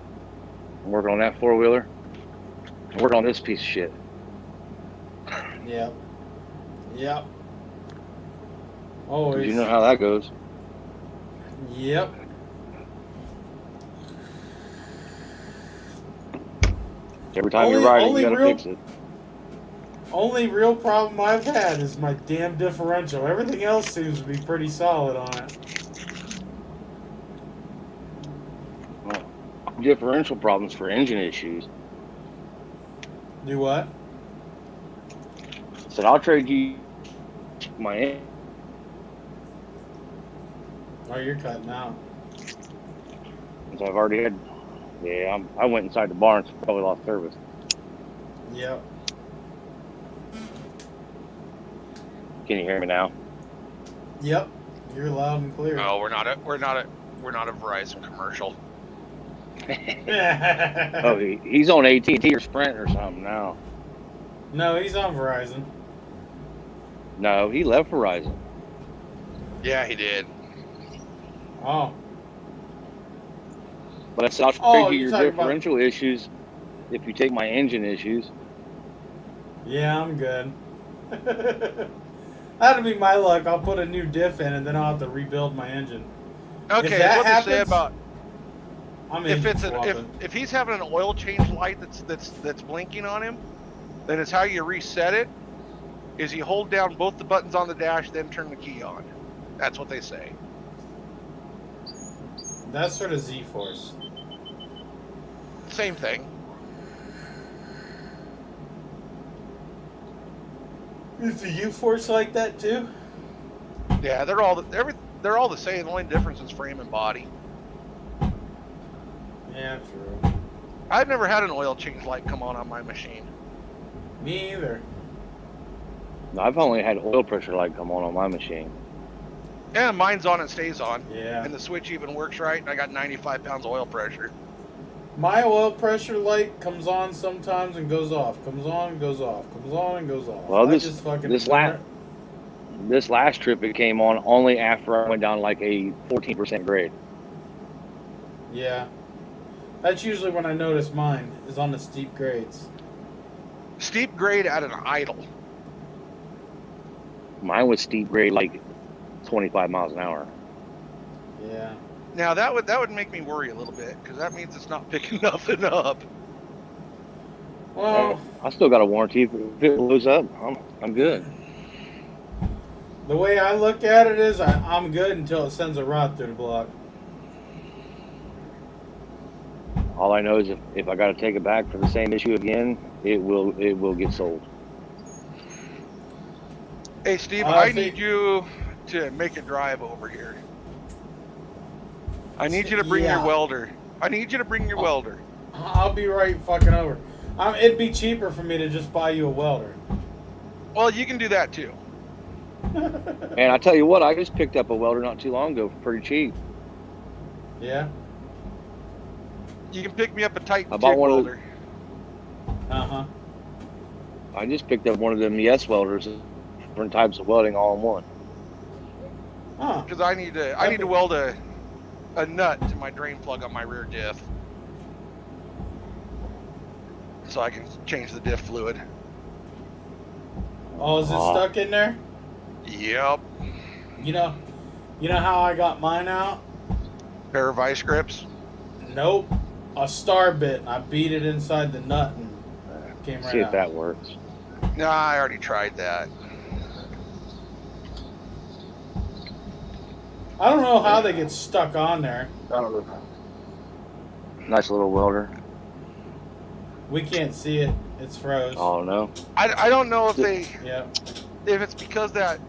working on that 4-wheeler, working on this piece of shit. Yep. Yep. Always. You know how that goes. Yep. Every time you're riding, you gotta fix it. Only real problem I've had is my damn differential. Everything else seems to be pretty solid on it. Well, differential problems for engine issues. Do what? said, I'll trade you my. Oh, you're cutting out. Since I've already had. Yeah, I went inside the barn, so probably lost service. Yep. Can you hear me now? Yep. You're loud and clear. No, we're not a Verizon commercial. Oh, he's on AT&T or Sprint or something now. No, he's on Verizon. No, he left Verizon. Yeah, he did. Oh. But I said, I'll Oh, trade you you're your talking differential issues if you take my engine issues. Yeah, I'm good. That'll be my luck. I'll put a new diff in and then I'll have to rebuild my engine. Okay, If that what happens, to say about I'm if engine it's swapping. if he's having an oil change light that's blinking on him, then it's how you reset it. Is you hold down both the buttons on the dash, then turn the key on. That's what they say. That's sort of Z-Force. Same thing. Is the U-Force like that too? Yeah, they're all the same. The only difference is frame and body. Yeah, true. I've never had an oil change light come on my machine. Me either. No, I've only had oil pressure light come on my machine. Yeah, mine's on and stays on. Yeah. And the switch even works right, and I got 95 pounds of oil pressure. My oil pressure light comes on sometimes and goes off. Comes on and goes off. Comes on and goes off. Well, I just fucking this ignore last trip it came on only after I went down like a 14% grade. it. Yeah. That's usually when I notice mine is on the steep grades. Steep grade at an idle. Mine was steep grade like 25 miles an hour. Yeah. Now that would make me worry a little bit, because that means it's not picking nothing up. Well, I still got a warranty. If it blows up, I'm good. the way I look at it is I'm good until it sends a rod through the block. All I know is if I got to take it back for the same issue again, it will get sold. Hey, Steve, I I think- need you to make a drive over here. I need you to bring Yeah. your welder. I need you to bring your welder. I'll be right fucking over. It'd be cheaper for me to just buy you a welder. Well, you can do that too. And I tell you what, I just picked up a welder not too long ago for pretty cheap. Yeah? You can pick me up a Titan I bought TIG one of welder. Uh-huh. I just picked up one of them ES welders, different types of welding all in one. Huh. Because I need to weld a nut to my drain plug on my rear diff, so I can change the diff fluid. Oh, is it stuck in there? Yep. You know how I got mine out? Pair of vice grips. Nope. A star bit, and I beat it inside the nut and came right See if out. that works. Nah, I already tried that. I don't know how they get stuck on there. I don't know. Nice little welder. We can't see it. It's froze. Oh no. I don't know if Yeah. if it's because that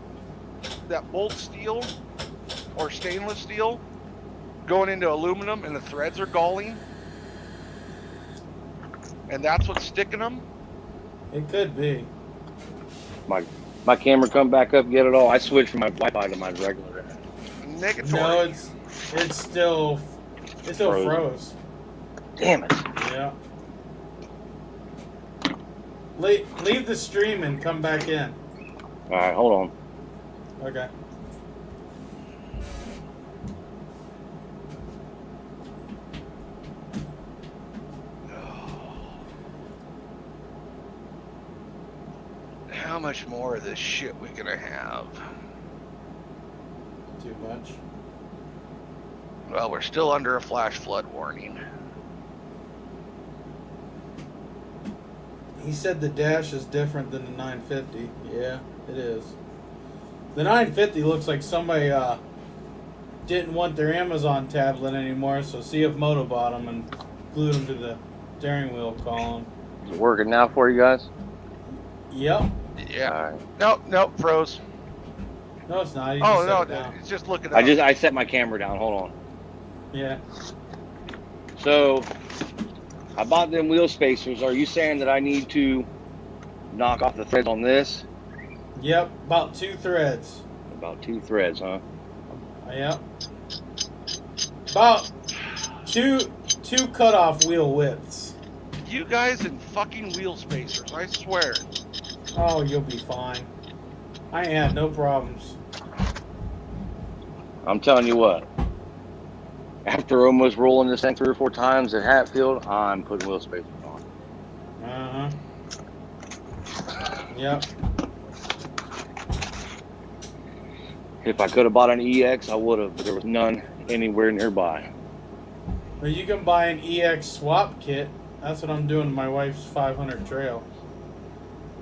bolt steel or stainless steel going into aluminum and the threads are galling, and that's what's sticking them. It could be. My camera come back up, get it all. I switched from my Wi-Fi to my regular. Negatory. No, it's still froze. Damn it. Yeah. Leave the stream and come back in. All right, hold on. Okay. How much more of this shit we gonna have? Too much. Well, we're still under a flash flood warning. He said the dash is different than the 950. Yeah, it is. The 950 looks like somebody didn't want their Amazon tablet anymore, so CF Moto bought them and glued them to the steering wheel column. Is it working now for you guys? Yep. Yeah. All right. Nope, froze. No, it's not. You Oh just no, set it down. it's just looking up. I set my camera down. Hold on. Yeah. So I bought them wheel spacers. Are you saying that I need to knock off the threads on this? Yep. About 2 threads. About 2 threads, huh? Yep. About two cutoff wheel widths. You guys and fucking wheel spacers, I swear. Oh, you'll be fine. I ain't had no problems. I'm telling you what. After almost rolling this thing 3 or 4 times at Hatfield, I'm putting wheel spacers on. Yep. If I could have bought an EX, I would have, but there was none anywhere nearby. Well, you can buy an EX swap kit. That's what I'm doing to my wife's 500 trail.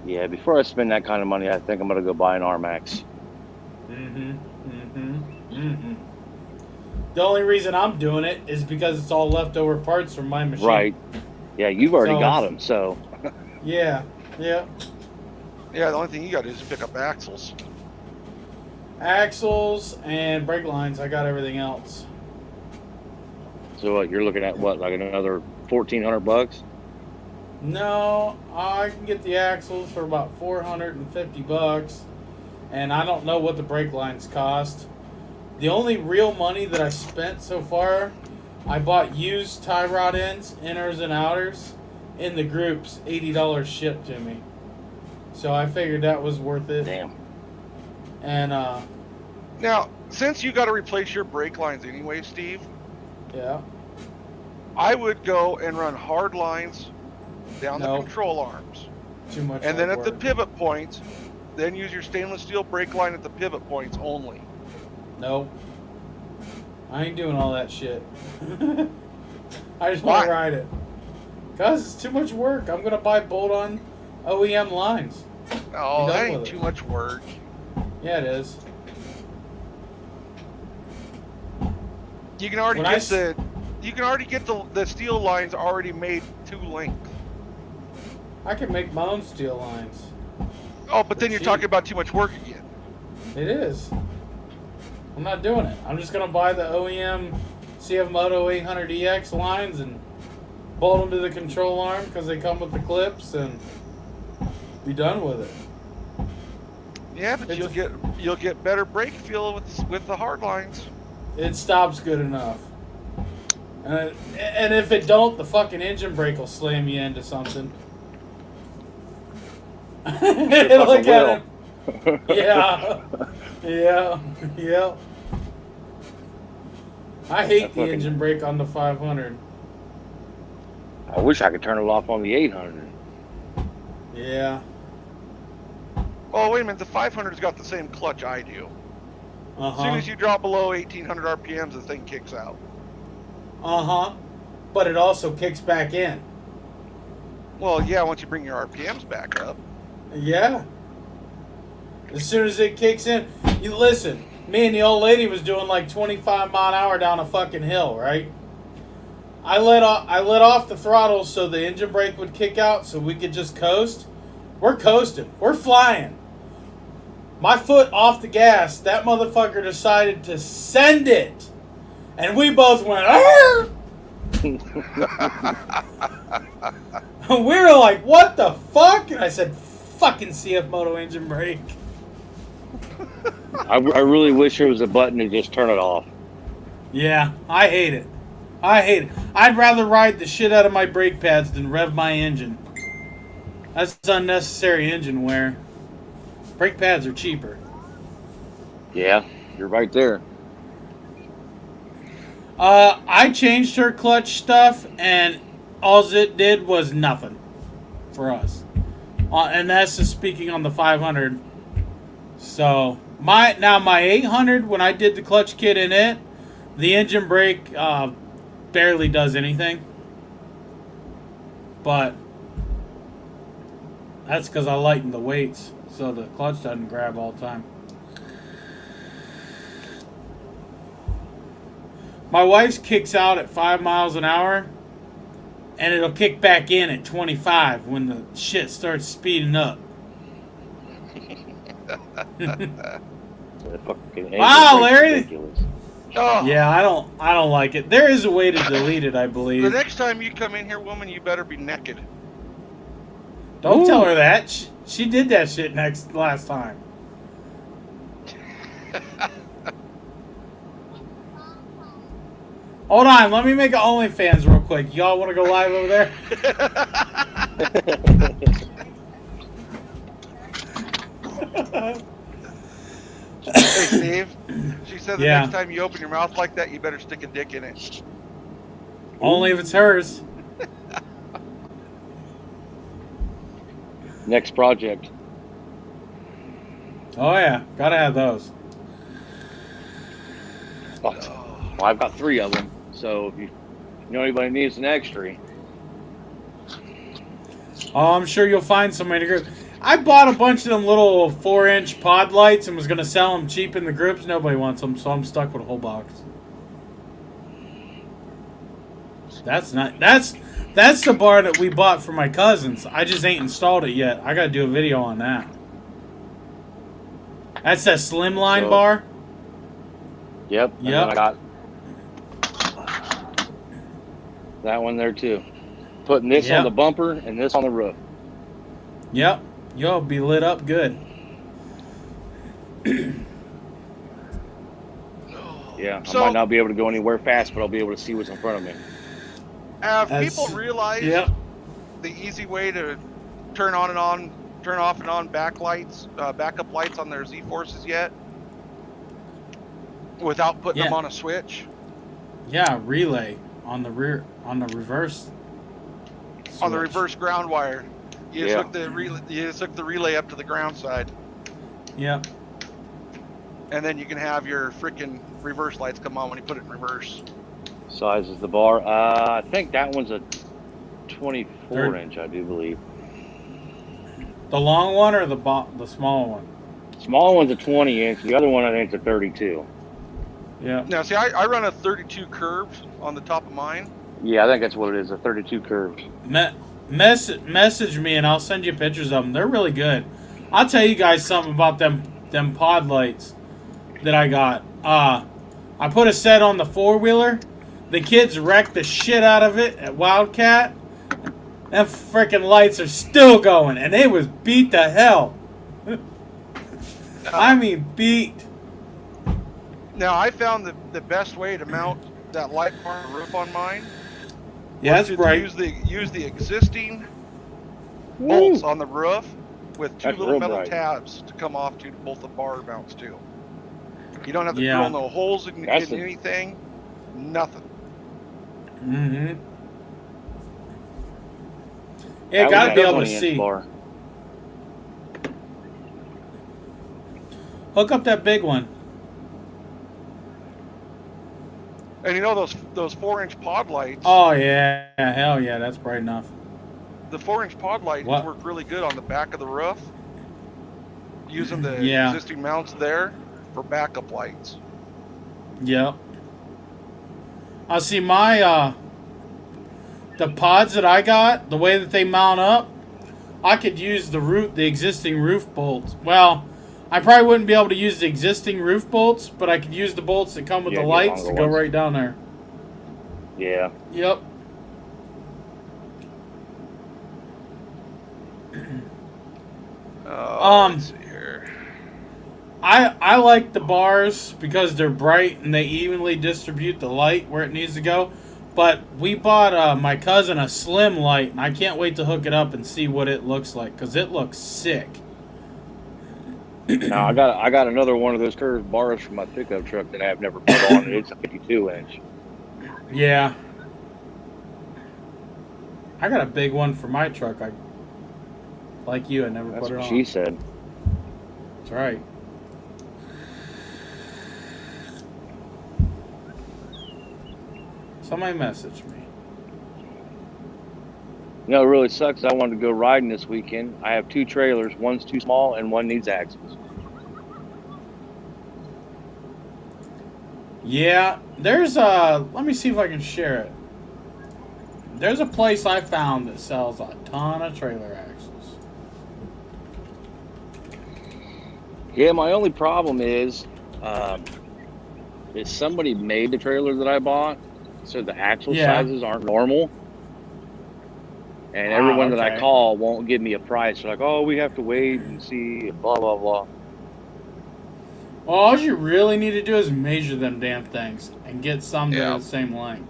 Yeah, before I spend that kind of money, I think I'm going to go buy an R.N.G. The only reason I'm doing it is because it's all leftover parts from my machine. Right. Yeah, you've already So got it's- them, so. Yeah. Yeah. Yeah, the only thing you got to do is pick up axles. Axles and brake lines. I got everything else. So what, you're looking at what, like another $1,400? No, I can get the axles for about $450, and I don't know what the brake lines cost. The only real money that I spent so far, I bought used tie rod ends, inners and outers, in the groups, $80 shipped to me. So I figured that was worth it. Damn. And Now, since you got to replace your brake lines anyway, Steve, yeah, I would go and run hard lines down the Nope. control arms. too much. And then hard at the work. pivot points, then use your stainless steel brake line at the pivot points only. Nope. I ain't doing all that shit. I just want Why? to ride it. Cause it's too much work. I'm gonna buy bolt-on OEM lines. Oh, Be done that ain't with it. too much work. Yeah, it is. You can already When I get the steel lines already made to length. I can make my own steel lines. Oh, but then you're cheap. talking about too much work again. It is. I'm not doing it. I'm just gonna buy the OEM CF Moto 800EX lines and bolt them to the control arm because they come with the clips and be done with it. Yeah, but It's you'll get better brake feel with the hard lines. It stops good enough. And if it don't, the fucking engine brake will slam you into something. Look at it. Yeah. Yeah. I hate That the fucking- engine brake on the 500. I wish I could turn it off on the 800. Yeah. Oh, wait a minute. The 500's got the same clutch I do. As soon Uh-huh. as you drop below 1800 RPMs, the thing kicks out. Uh-huh. But it also kicks back in. Well, yeah, once you bring your RPMs back up. Yeah. As soon as it kicks in, you listen. Me and the old lady was doing like 25 mile an hour down a fucking hill, right? I let off the throttle so the engine brake would kick out so we could just coast. We're coasting. We're flying. My foot off the gas, that motherfucker decided to send it. And we both went, "Arr!" We were like, what the fuck? And I said, fucking CF Moto engine brake. I really wish there was a button to just turn it off. Yeah, I hate it. I'd rather ride the shit out of my brake pads than rev my engine. That's unnecessary engine wear. Brake pads are cheaper. Yeah, you're right there. I changed her clutch stuff, and all it did was nothing for us. And that's just speaking on the 500. So my 800, when I did the clutch kit in it, the engine brake barely does anything. But that's because I lightened the weights, so the clutch doesn't grab all the time. My wife's kicks out at 5 miles an hour, and it'll kick back in at 25 when the shit starts speeding up. The fucking Wow, angle rate's Larry. ridiculous. Oh, Yeah, I don't like it. There is a way to delete it, I the believe. next time you come in here, woman, you better be naked. Don't Ooh. tell her that. She did that shit last time. Hold on, let me make an OnlyFans real quick. Y'all want to go live over there? Hey, Steve. She said the Yeah. next time you open your mouth like that, you better stick a dick in it. Only if it's hers. Next project. Oh yeah, gotta have those. Oh, well, I've got 3 of them. So if you know anybody needs an extra, Oh, I'm sure you'll find somebody to group. I bought a bunch of them little 4-inch pod lights and was gonna sell them cheap in the groups. Nobody wants them, so I'm stuck with a whole box. That's not. That's the bar that we bought for my cousins. I just ain't installed it yet. I gotta do a video on that. That's that slimline bar. yep. And Yep. then I got that one there too. Putting this Yep. on the bumper and this on the roof. Yep. You'll be lit up good. Yeah, So- I might not be able to go anywhere fast, but I'll be able to see what's in front of me. Have That's- people realized Yep. the easy way to turn off and on backup lights on their Z-Forces yet? Without putting them Yeah. on a switch? Yeah, relay on the reverse. On the switch. reverse ground wire. You just Yeah. hook the relay up to the ground side. Yep. And then you can have your freaking reverse lights come on when you put it in reverse. Size is the bar. I think that one's a 24 Third. inch, I do believe. The long one or the small one? Small one's a 20 inch. The other one I think is a 32. Yeah. Now, see, I run a 32 curved on the top of mine. Yeah, I think that's what it is. A 32 curved. Message me and I'll send you pictures of them. They're really good. I'll tell you guys something about them pod lights that I got. I put a set on the 4-wheeler. The kids wrecked the shit out of it at Wildcat. Them freaking lights are still going, and they was beat to hell. I mean, beat. Now, I found the best way to mount that light bar on the roof on mine. Yeah, was that's to bright. Use the existing bolts on the roof with 2 That's little real metal bright. tabs to come off to both the bar mounts too. You don't have to Yeah. drill no holes in That's a- anything. Nothing. Mm-hmm. Yeah, That gotta was be a able to 20-inch see. bar. Hook up that big one. And you know those 4-inch pod lights. Oh yeah, hell yeah, that's bright enough. The 4-inch pod lights What? work really good on the back of the roof. Using the Yeah. existing mounts there for backup lights. Yep. I see my the pods that I got, the way that they mount up, I could use the existing roof bolts. Well, I probably wouldn't be able to use the existing roof bolts, but I could use the bolts that come with Yeah, the get lights to longer go ones. right down there. Yeah. Yep. Let's see here. I like the bars because they're bright and they evenly distribute the light where it needs to go. But we bought my cousin a slim light, and I can't wait to hook it up and see what it looks like because it looks sick. Now I got another one of those curved bars from my pickup truck that I've never put on. It's a 52 inch. Yeah. I got a big one for my truck. Like you, I never That's put it what on. she said. That's right. Somebody messaged me. You know, it really sucks. I wanted to go riding this weekend. I have 2 trailers. One's too small and one needs axles. Yeah, there's a... Let me see if I can share it. There's a place I found that sells a ton of trailer axles. Yeah, my only problem is somebody made the trailer that I bought, so the axle Yeah. sizes aren't normal. And Ah, everyone that I okay. call won't give me a price. They're like, oh, we have to wait and see, and blah, blah, blah. Well, all you really need to do is measure them damn things and get some that Yeah. are the same length.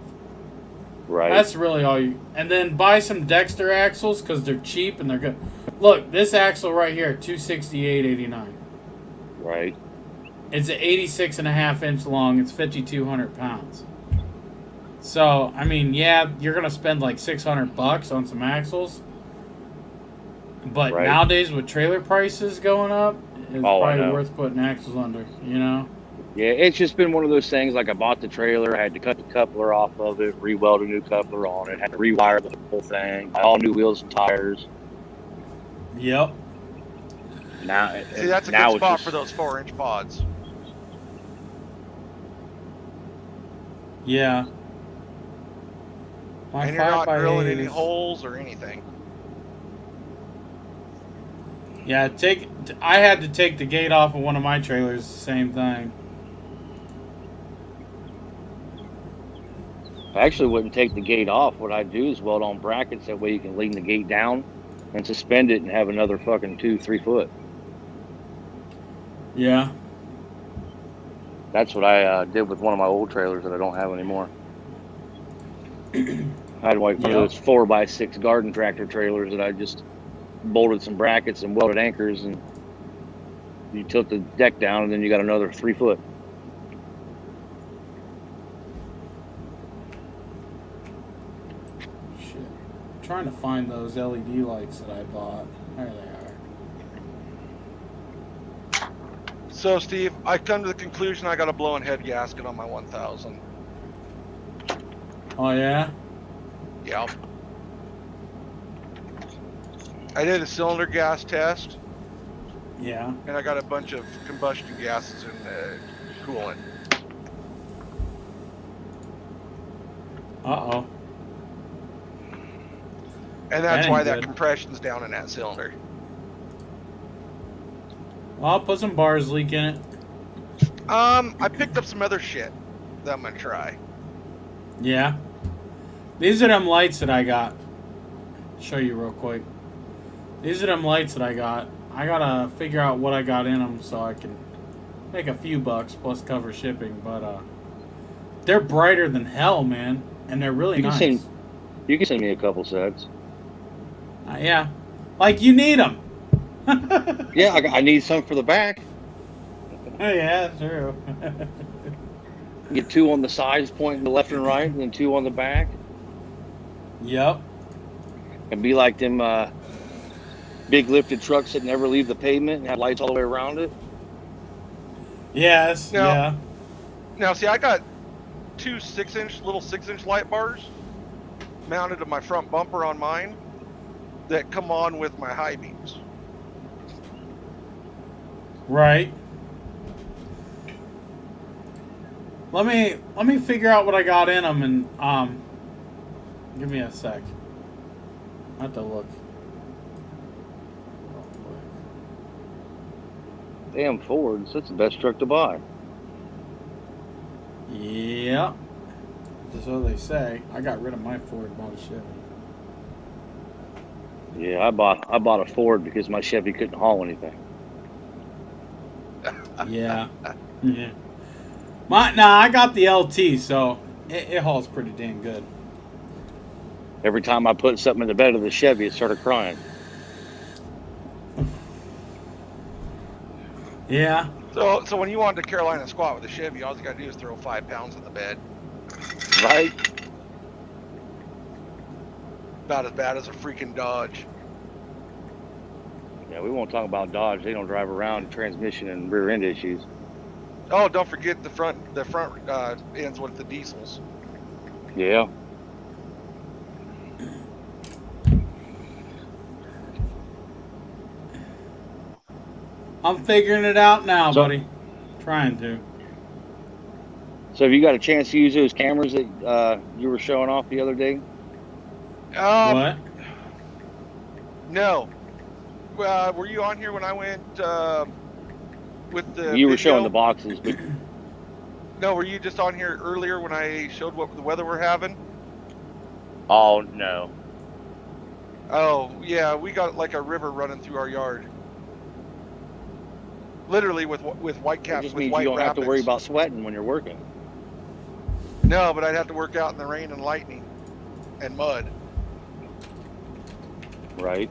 Right. That's really all you. And then buy some Dexter axles because they're cheap and they're good. Look, this axle right here, 268.89. Right. It's an 86.5-inch long. It's 5,200 pounds. So, I mean, yeah, you're gonna spend like $600 on some axles. But Right. nowadays, with trailer prices going up, it's Oh, I probably know. worth putting axles under. You know? Yeah, it's just been one of those things. Like I bought the trailer, I had to cut the coupler off of it, re-weld a new coupler on it, had to rewire the whole thing, buy all new wheels and tires. Yep. Now, See, that's a now good it's spot just, for those 4-inch pods. Yeah. My And you're not 5x8 drilling any is- holes or anything. Yeah, I had to take the gate off of one of my trailers. Same thing. I actually wouldn't take the gate off. What I'd do is weld on brackets. That way you can lean the gate down and suspend it and have another fucking 2-3 foot. Yeah. That's what I did with one of my old trailers that I don't have anymore. I had like one of those 4x6 garden tractor trailers that I just bolted some brackets and welded anchors, and you tilt the deck down and then you got another 3 foot. Shit. I'm trying to find those LED lights that I bought. There they are. So, Steve, I come to the conclusion I got a blown head gasket on my 1000. Oh, yeah? Yep. I did a cylinder gas test, Yeah. and I got a bunch of combustion gases in the coolant. Uh-oh. And that's That why ain't that good. compression's down in that cylinder. Well, I'll put some bars leak in it. I picked up some other shit that I'm gonna try. Yeah. These are them lights that I got. Show you real quick. These are them lights that I got. I gotta figure out what I got in them so I can make a few bucks plus cover shipping. But they're brighter than hell, man, and they're really nice. You can send me a couple sets. Yeah, like you need them. Yeah, I need some for the back. Yeah, true. Get 2 on the sides pointing to left and right, and then 2 on the back. Yep. And be like them big lifted trucks that never leave the pavement and have lights all the way around it. Yes. Now- Yeah. Now, see, I got 2 little 6-inch light bars mounted to my front bumper on mine that come on with my high beams. Right. Let me figure out what I got in them and give me a sec. I have to look. Damn Fords, that's the best truck to buy. Yep. That's what they say. I got rid of my Ford, bought a Chevy. Yeah, I bought a Ford because my Chevy couldn't haul anything. Yeah. Yeah. I got the LT, so it hauls pretty dang good. Every time I put something in the bed of the Chevy, it started crying. Yeah. So when you wanted to Carolina squat with a Chevy, all you gotta do is throw 5 pounds in the bed. Right? About as bad as a freaking Dodge. Yeah, we won't talk about Dodge. They don't drive around transmission and rear end issues. Oh, don't forget the front ends with the diesels. Yeah. I'm figuring it out now, So- buddy. Trying to. So have you got a chance to use those cameras that you were showing off the other day? What? No. Were you on here when I went with the You were video? showing the boxes, but No, were you just on here earlier when I showed what the weather we're having? oh no. Oh, yeah, we got like a river running through our yard. Literally with white It caps, just with means white you don't rapids. have to worry about sweating when you're working. No, but I'd have to work out in the rain and lightning and mud. Right.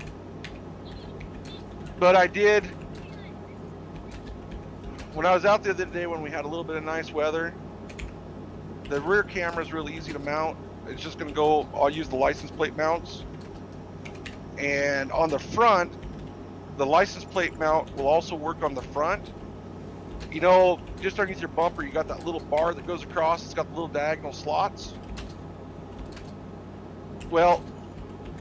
But I did, when I was out the other day when we had a little bit of nice weather, the rear camera is really easy to mount. It's just going to go, I'll use the license plate mounts. And on the front, the license plate mount will also work on the front. You know, just underneath your bumper, you got that little bar that goes across. It's got the little diagonal slots. Well,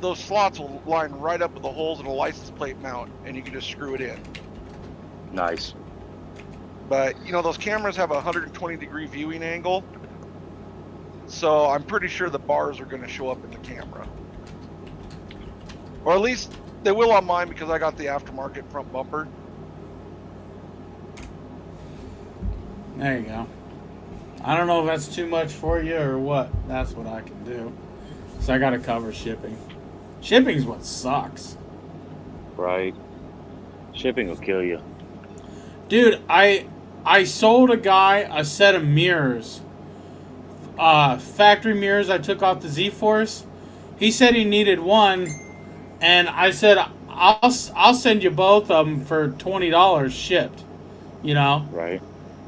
those slots will line right up with the holes in a license plate mount, and you can just screw it in. Nice. But, you know, those cameras have a 120-degree viewing angle. So I'm pretty sure the bars are going to show up in the camera. Or at least they will on mine because I got the aftermarket front bumper. There you go. I don't know if that's too much for you or what. That's what I can do. So I got to cover shipping. Shipping's what sucks. Right. Shipping will kill you. Dude, I sold a guy a set of mirrors. Factory mirrors I took off the Z-Force. He said he needed one, and I said I'll send you both of them for $20 shipped. You know, Right.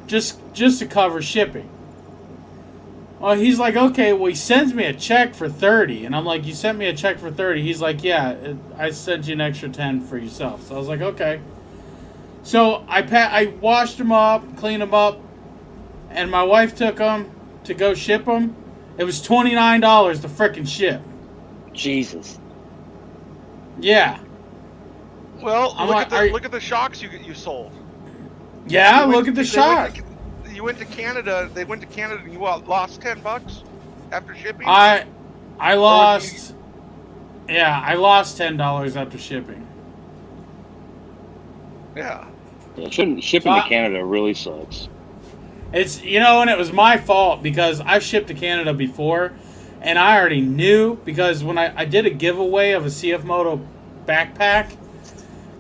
just to cover shipping. Well, he's like, okay. Well, he sends me a check for $30, and I'm like, you sent me a check for $30. He's like, yeah, I sent you an extra $10 for yourself. So I was like, okay. So I washed them up, cleaned them up, and my wife took them to go ship them. It was $29 to frickin' ship. Jesus. Yeah. Well, I'm look like, at the shocks you sold. Yeah, You look went- at the they shock. You went to Canada. They went to Canada, and you lost $10 after shipping. I lost. Yeah, I lost $10 after shipping. Yeah. Yeah, shipping to Canada really sucks. It's, you know, and it was my fault because I've shipped to Canada before, and I already knew because when I did a giveaway of a CF Moto backpack,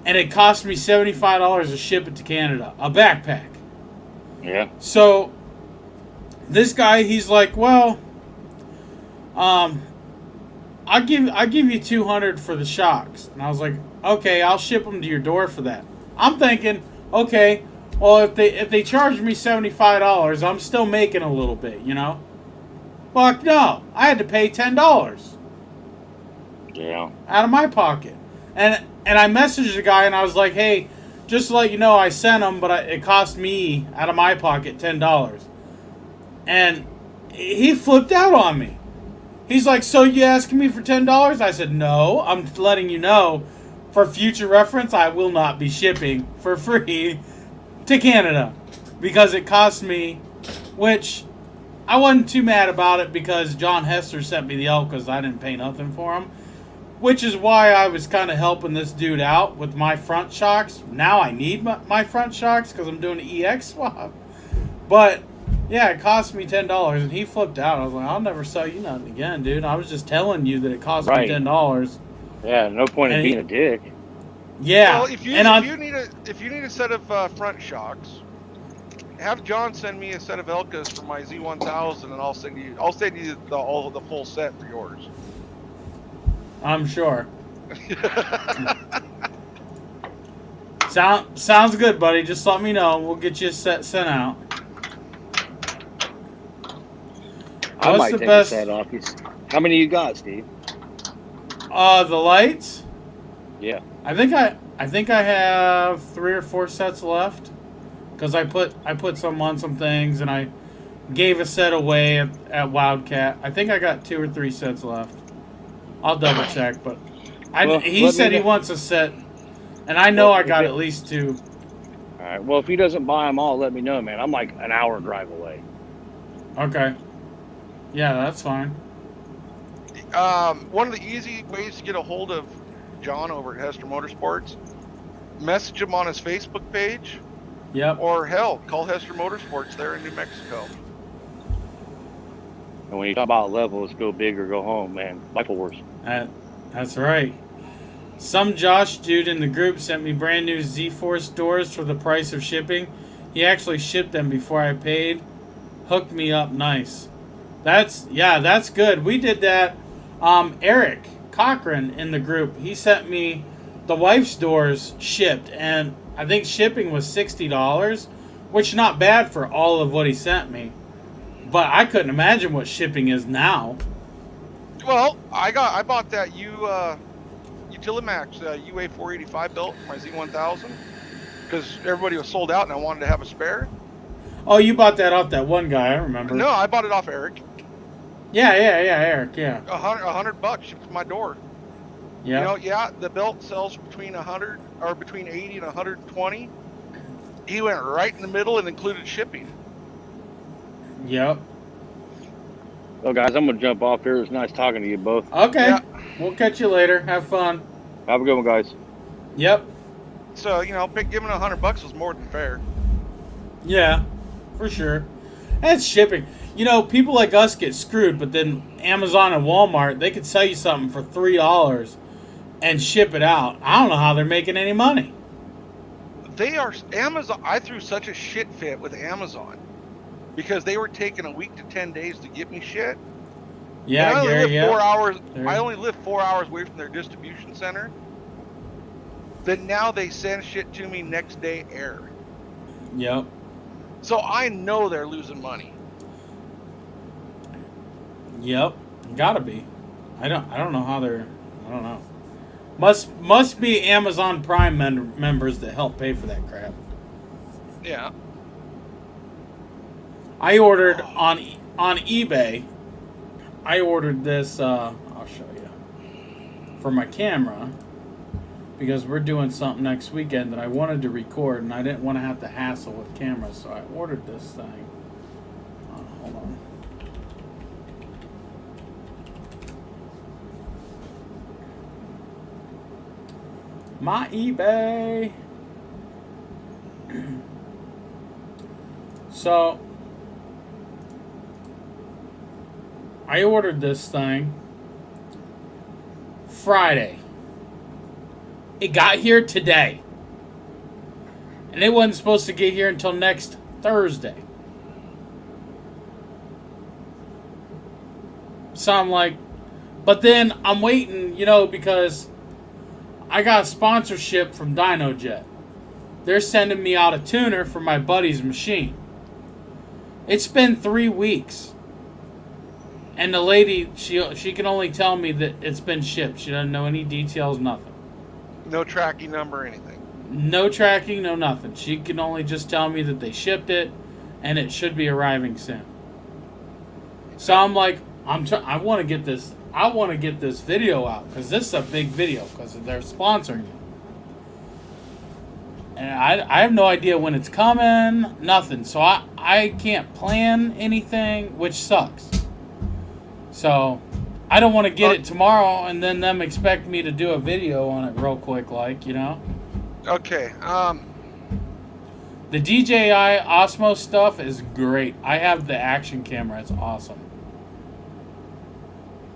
and it cost me $75 to ship it to Canada, a backpack. Yeah. So this guy, he's like, well, I'll give you $200 for the shocks, and I was like, okay, I'll ship them to your door for that. I'm thinking, okay, well, if they charge me $75, I'm still making a little bit, you know. Fuck no, I had to pay $10 Yeah. out of my pocket, and I messaged the guy and I was like, hey, just to let you know, I sent them, but it cost me out of my pocket $10, and he flipped out on me. He's like, so you asking me for $10? I said, no, I'm letting you know, for future reference, I will not be shipping for free to Canada because it cost me, which I wasn't too mad about it because John Hester sent me the elk because I didn't pay nothing for him, which is why I was kind of helping this dude out with my front shocks. Now I need my front shocks because I'm doing an EX swap. But yeah, it cost me $10 and he flipped out. I was like, I'll never sell you nothing again, dude. I was just telling you that it cost me $10. Yeah, no point in being a dick. Yeah. Well, if you need a set of front shocks, have John send me a set of Elkas for my Z1000, and I'll send you the full set for yours. I'm sure. Sounds good, buddy. Just let me know. We'll get you a set sent out. I might take a set off. How many you got, Steve? The lights? Yeah. I think I have 3 or 4 sets left because I put some on some things and I gave a set away at Wildcat. I think I got 2 or 3 sets left. I'll double check, but he said he wants a set, and I know I got at least 2. All right. Well, if he doesn't buy them all, let me know, man. I'm like an hour drive away. Okay. Yeah, that's fine. One of the easy ways to get a hold of John over at Hester Motorsports, message him on his Facebook page Yep. Or hell, call Hester Motorsports there in New Mexico. And when you talk about levels, go big or go home, man. Life Force. That's right. Some Josh dude in the group sent me brand new Z-Force doors for the price of shipping. He actually shipped them before I paid. Hooked me up nice. That's good. We did that. Eric Cochran in the group, he sent me the wife's doors shipped, and I think shipping was $60, which not bad for all of what he sent me. But I couldn't imagine what shipping is now. Well, I bought that Utilimax UA 485 belt for my Z1000 because everybody was sold out and I wanted to have a spare. Oh, you bought that off that one guy, I remember. No, I bought it off Eric. Yeah, Eric, yeah. $100 shipped to my door. Yeah. You know, yeah, the belt sells between 100 or between 80 and 120. He went right in the middle and included shipping. Yep. Well, guys, I'm going to jump off here. It was nice talking to you both. Okay. Yeah. We'll catch you later. Have fun. Have a good one, guys. Yep. So, you know, giving $100 was more than fair. Yeah, for sure. And it's shipping. You know, people like us get screwed, but then Amazon and Walmart, they could sell you something for $3 and ship it out. I don't know how they're making any money. They are Amazon. I threw such a shit fit with Amazon because they were taking a week to 10 days to get me shit. Yeah, and I only Gary, live 4 hours. There. I only live 4 hours away from their distribution center. Then now they send shit to me next day air. Yep. So I know they're losing money. Yep. Gotta be. I don't know how they're. I don't know. Must be Amazon Prime members that help pay for that crap. Yeah. I ordered on eBay. I ordered this. I'll show you for my camera because we're doing something next weekend that I wanted to record and I didn't want to have to hassle with cameras, so I ordered this thing. Hold on. My eBay. So I ordered this thing Friday. It got here today. And it wasn't supposed to get here until next Thursday. So I'm like, but then I'm waiting, you know, because I got a sponsorship from DynoJet. They're sending me out a tuner for my buddy's machine. It's been 3 weeks. And the lady, she can only tell me that it's been shipped. She doesn't know any details, nothing. No tracking number, anything. No tracking, no nothing. She can only just tell me that they shipped it and it should be arriving soon. So I'm like, I want to get this. I want to get this video out because this is a big video because they're sponsoring it. And I have no idea when it's coming, nothing. So I can't plan anything, which sucks. So I don't want to get it tomorrow and then them expect me to do a video on it real quick, like, you know. Okay. The DJI Osmo stuff is great. I have the action camera. It's awesome.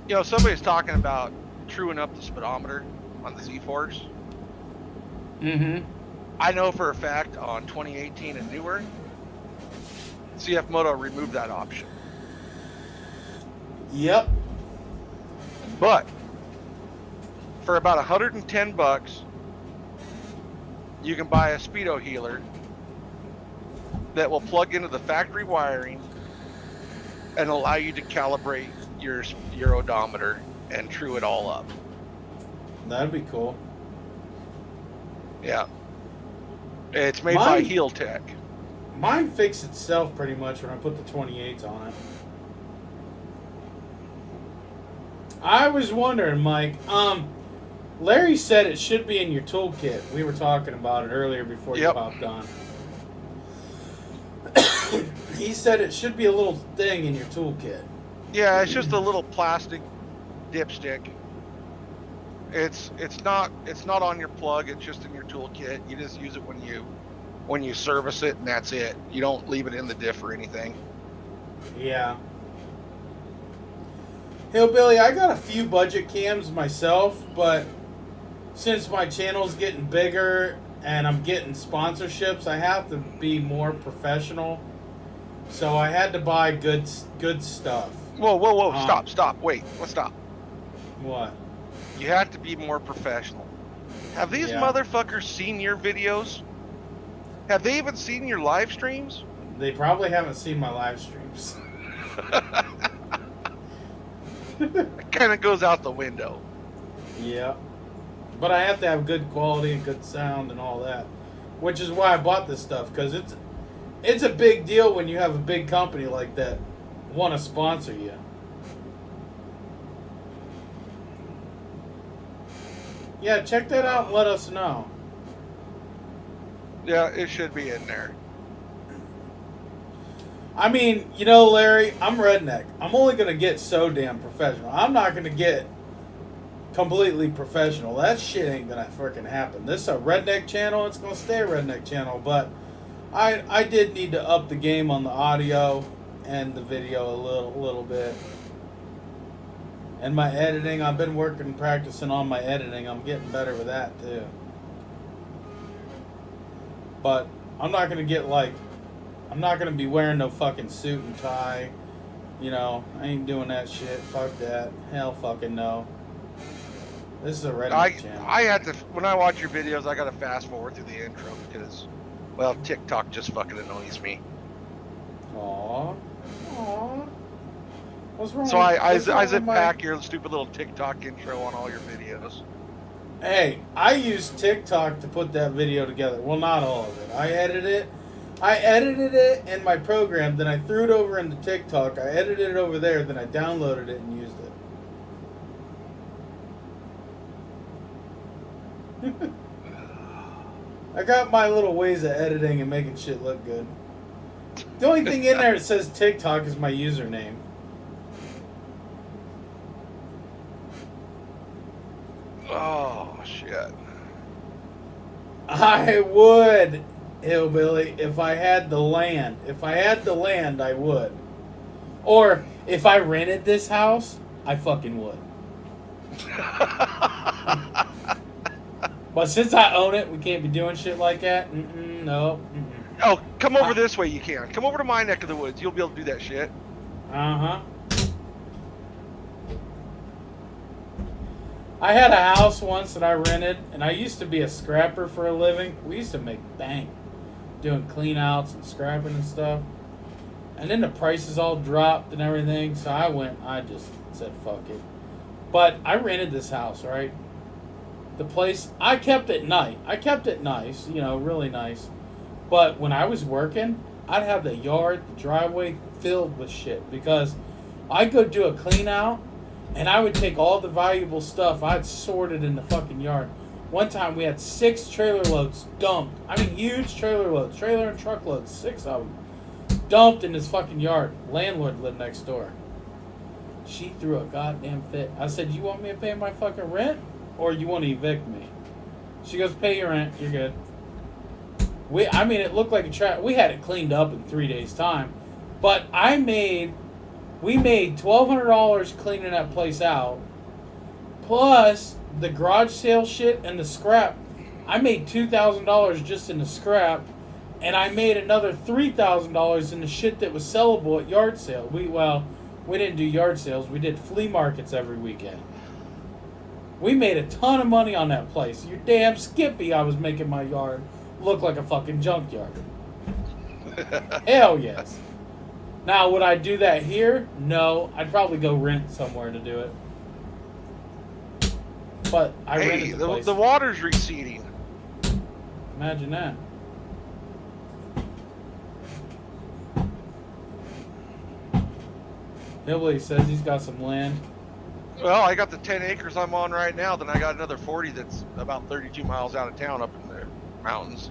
You know, somebody's talking about truing up the speedometer on the Z-Force. Mm-hmm. I know for a fact on 2018 and newer, CF Moto removed that option. Yep. But for about $110, you can buy a speedo healer that will plug into the factory wiring and allow you to calibrate your odometer and true it all up. That'd be cool. Yeah. It's made by Heel Tech. Mine fixed itself pretty much when I put the 28s on it. I was wondering, Mike, Larry said it should be in your toolkit. We were talking about it earlier before you popped on. He said it should be a little thing in your toolkit. Yeah, it's just a little plastic dipstick. It's not on your plug, it's just in your toolkit. You just use it when you when you service it, and that's it. You don't leave it in the diff or anything. Yeah. Hillbilly, I got a few budget cams myself, but since my channel's getting bigger and I'm getting sponsorships, I have to be more professional. So I had to buy good stuff. Whoa! Stop! Wait, let's stop. What? You have to be more professional. Have these motherfuckers seen your videos? Have they even seen your live streams? They probably haven't seen my live streams. It kind of goes out the window. Yeah. But I have to have good quality and good sound and all that. Which is why I bought this stuff, because it's a big deal when you have a big company like that want to sponsor you. Yeah, check that out and let us know. Yeah, it should be in there. I mean, you know, Larry, I'm redneck. I'm only going to get so damn professional. I'm not going to get completely professional. That shit ain't going to freaking happen. This is a redneck channel. It's going to stay a redneck channel. But I did need to up the game on the audio and the video a little bit. And my editing, I've been practicing on my editing. I'm getting better with that too. But I'm not going to get I'm not going to be wearing no fucking suit and tie. You know, I ain't doing that shit. Fuck that. Hell fucking no. This is a redneck channel. I had to, when I watch your videos, I got to fast forward through the intro because, well, TikTok just fucking annoys me. Aww. What's wrong? So I zip pack your stupid little TikTok intro on all your videos. Hey, I used TikTok to put that video together. Well, not all of it. I edited it in my program, then I threw it over into TikTok. I edited it over there, then I downloaded it and used it. I got my little ways of editing and making shit look good. The only thing in there that says TikTok is my username. Oh, shit. I would, Hillbilly, if I had the land. If I had the land, I would. Or if I rented this house, I fucking would. But since I own it, we can't be doing shit like that. No. Oh, come over this way you can. Come over to my neck of the woods. You'll be able to do that shit. Uh-huh. I had a house once that I rented, and I used to be a scrapper for a living. We used to make bank doing clean outs and scrapping and stuff. And then the prices all dropped and everything, so I just said fuck it. But I rented this house, right? The place, I kept it nice, you know, really nice. But when I was working, I'd have the yard, the driveway filled with shit because I'd go do a clean out and I would take all the valuable stuff. I'd sort it in the fucking yard. One time we had 6 trailer loads dumped. I mean, huge trailer loads, trailer and truck loads, 6 of them, dumped in this fucking yard. Landlord lived next door. She threw a goddamn fit. I said, you want me to pay my fucking rent or you want to evict me? She goes, pay your rent, you're good. It looked like a trap. We had it cleaned up in 3 days' time. But we made $1,200 cleaning that place out. Plus the garage sale shit and the scrap. I made $2,000 just in the scrap. And I made another $3,000 in the shit that was sellable at yard sale. We didn't do yard sales. We did flea markets every weekend. We made a ton of money on that place. You're damn skippy I was making my yard look like a fucking junkyard. Hell yes. Now, would I do that here? No. I'd probably go rent somewhere to do it. But I rented the place. The water's receding. Imagine that. Hillbilly says he's got some land. Well, I got the 10 acres I'm on right now. Then I got another 40 that's about 32 miles out of town up in the mountains.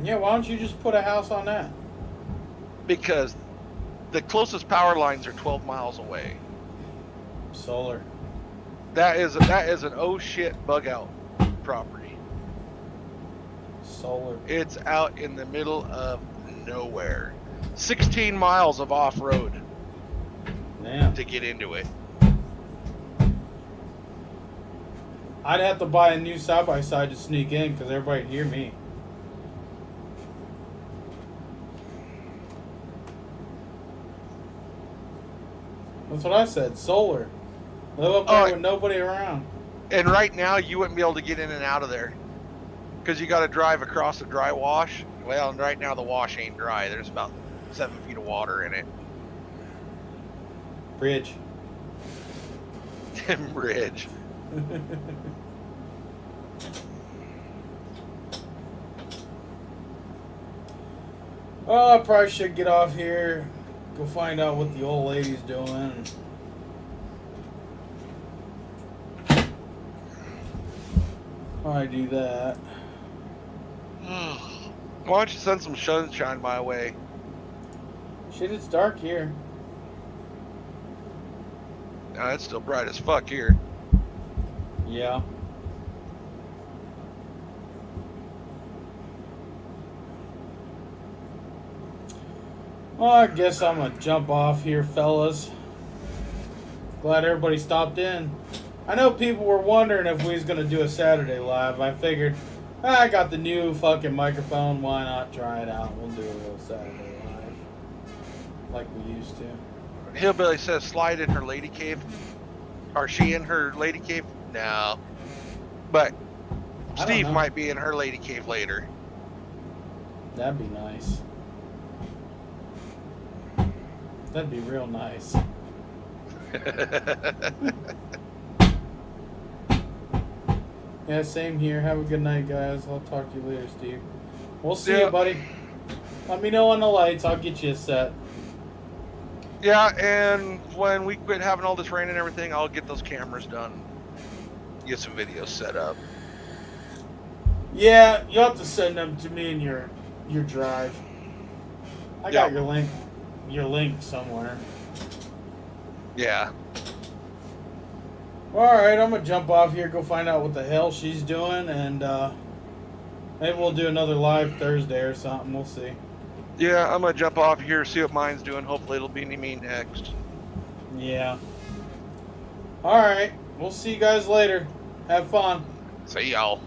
Yeah, why don't you just put a house on that? Because the closest power lines are 12 miles away. Solar. That is an oh shit bug out property. solar. It's out in the middle of nowhere. 16 miles of off-road Damn. to get into it. I'd have to buy a new side-by-side to sneak in because everybody'd hear me. That's what I said. Solar. Live up there with nobody around. And right now, you wouldn't be able to get in and out of there because you got to drive across the dry wash. Well, and right now the wash ain't dry. There's about 7 feet of water in it. Bridge. Bridge. Well, I probably should get off here. Go find out what the old lady's doing. I do that. Why don't you send some sunshine my way? Shit, it's dark here. No, it's still bright as fuck here. Yeah. Well, I guess I'm gonna jump off here, fellas. Glad everybody stopped in. I know people were wondering if we was gonna do a Saturday live. I figured, I got the new fucking microphone. Why not try it out? We'll do a little Saturday live, like we used to. Hillbilly says slide in her lady cave. Are she in her lady cave? No. But Steve might be in her lady cave later. That'd be nice. That'd be real nice. Yeah, same here. Have a good night, guys. I'll talk to you later, Steve. We'll see you, buddy. Let me know on the lights. I'll get you a set. Yeah, and when we quit having all this rain and everything, I'll get those cameras done. Get some videos set up. Yeah, you'll have to send them to me in your drive. I got your link somewhere. Yeah. Alright, I'm going to jump off here, go find out what the hell she's doing, and maybe we'll do another live Thursday or something. We'll see. Yeah, I'm going to jump off here, see what mine's doing. Hopefully it'll be me next. Yeah. Alright, we'll see you guys later. Have fun. See y'all.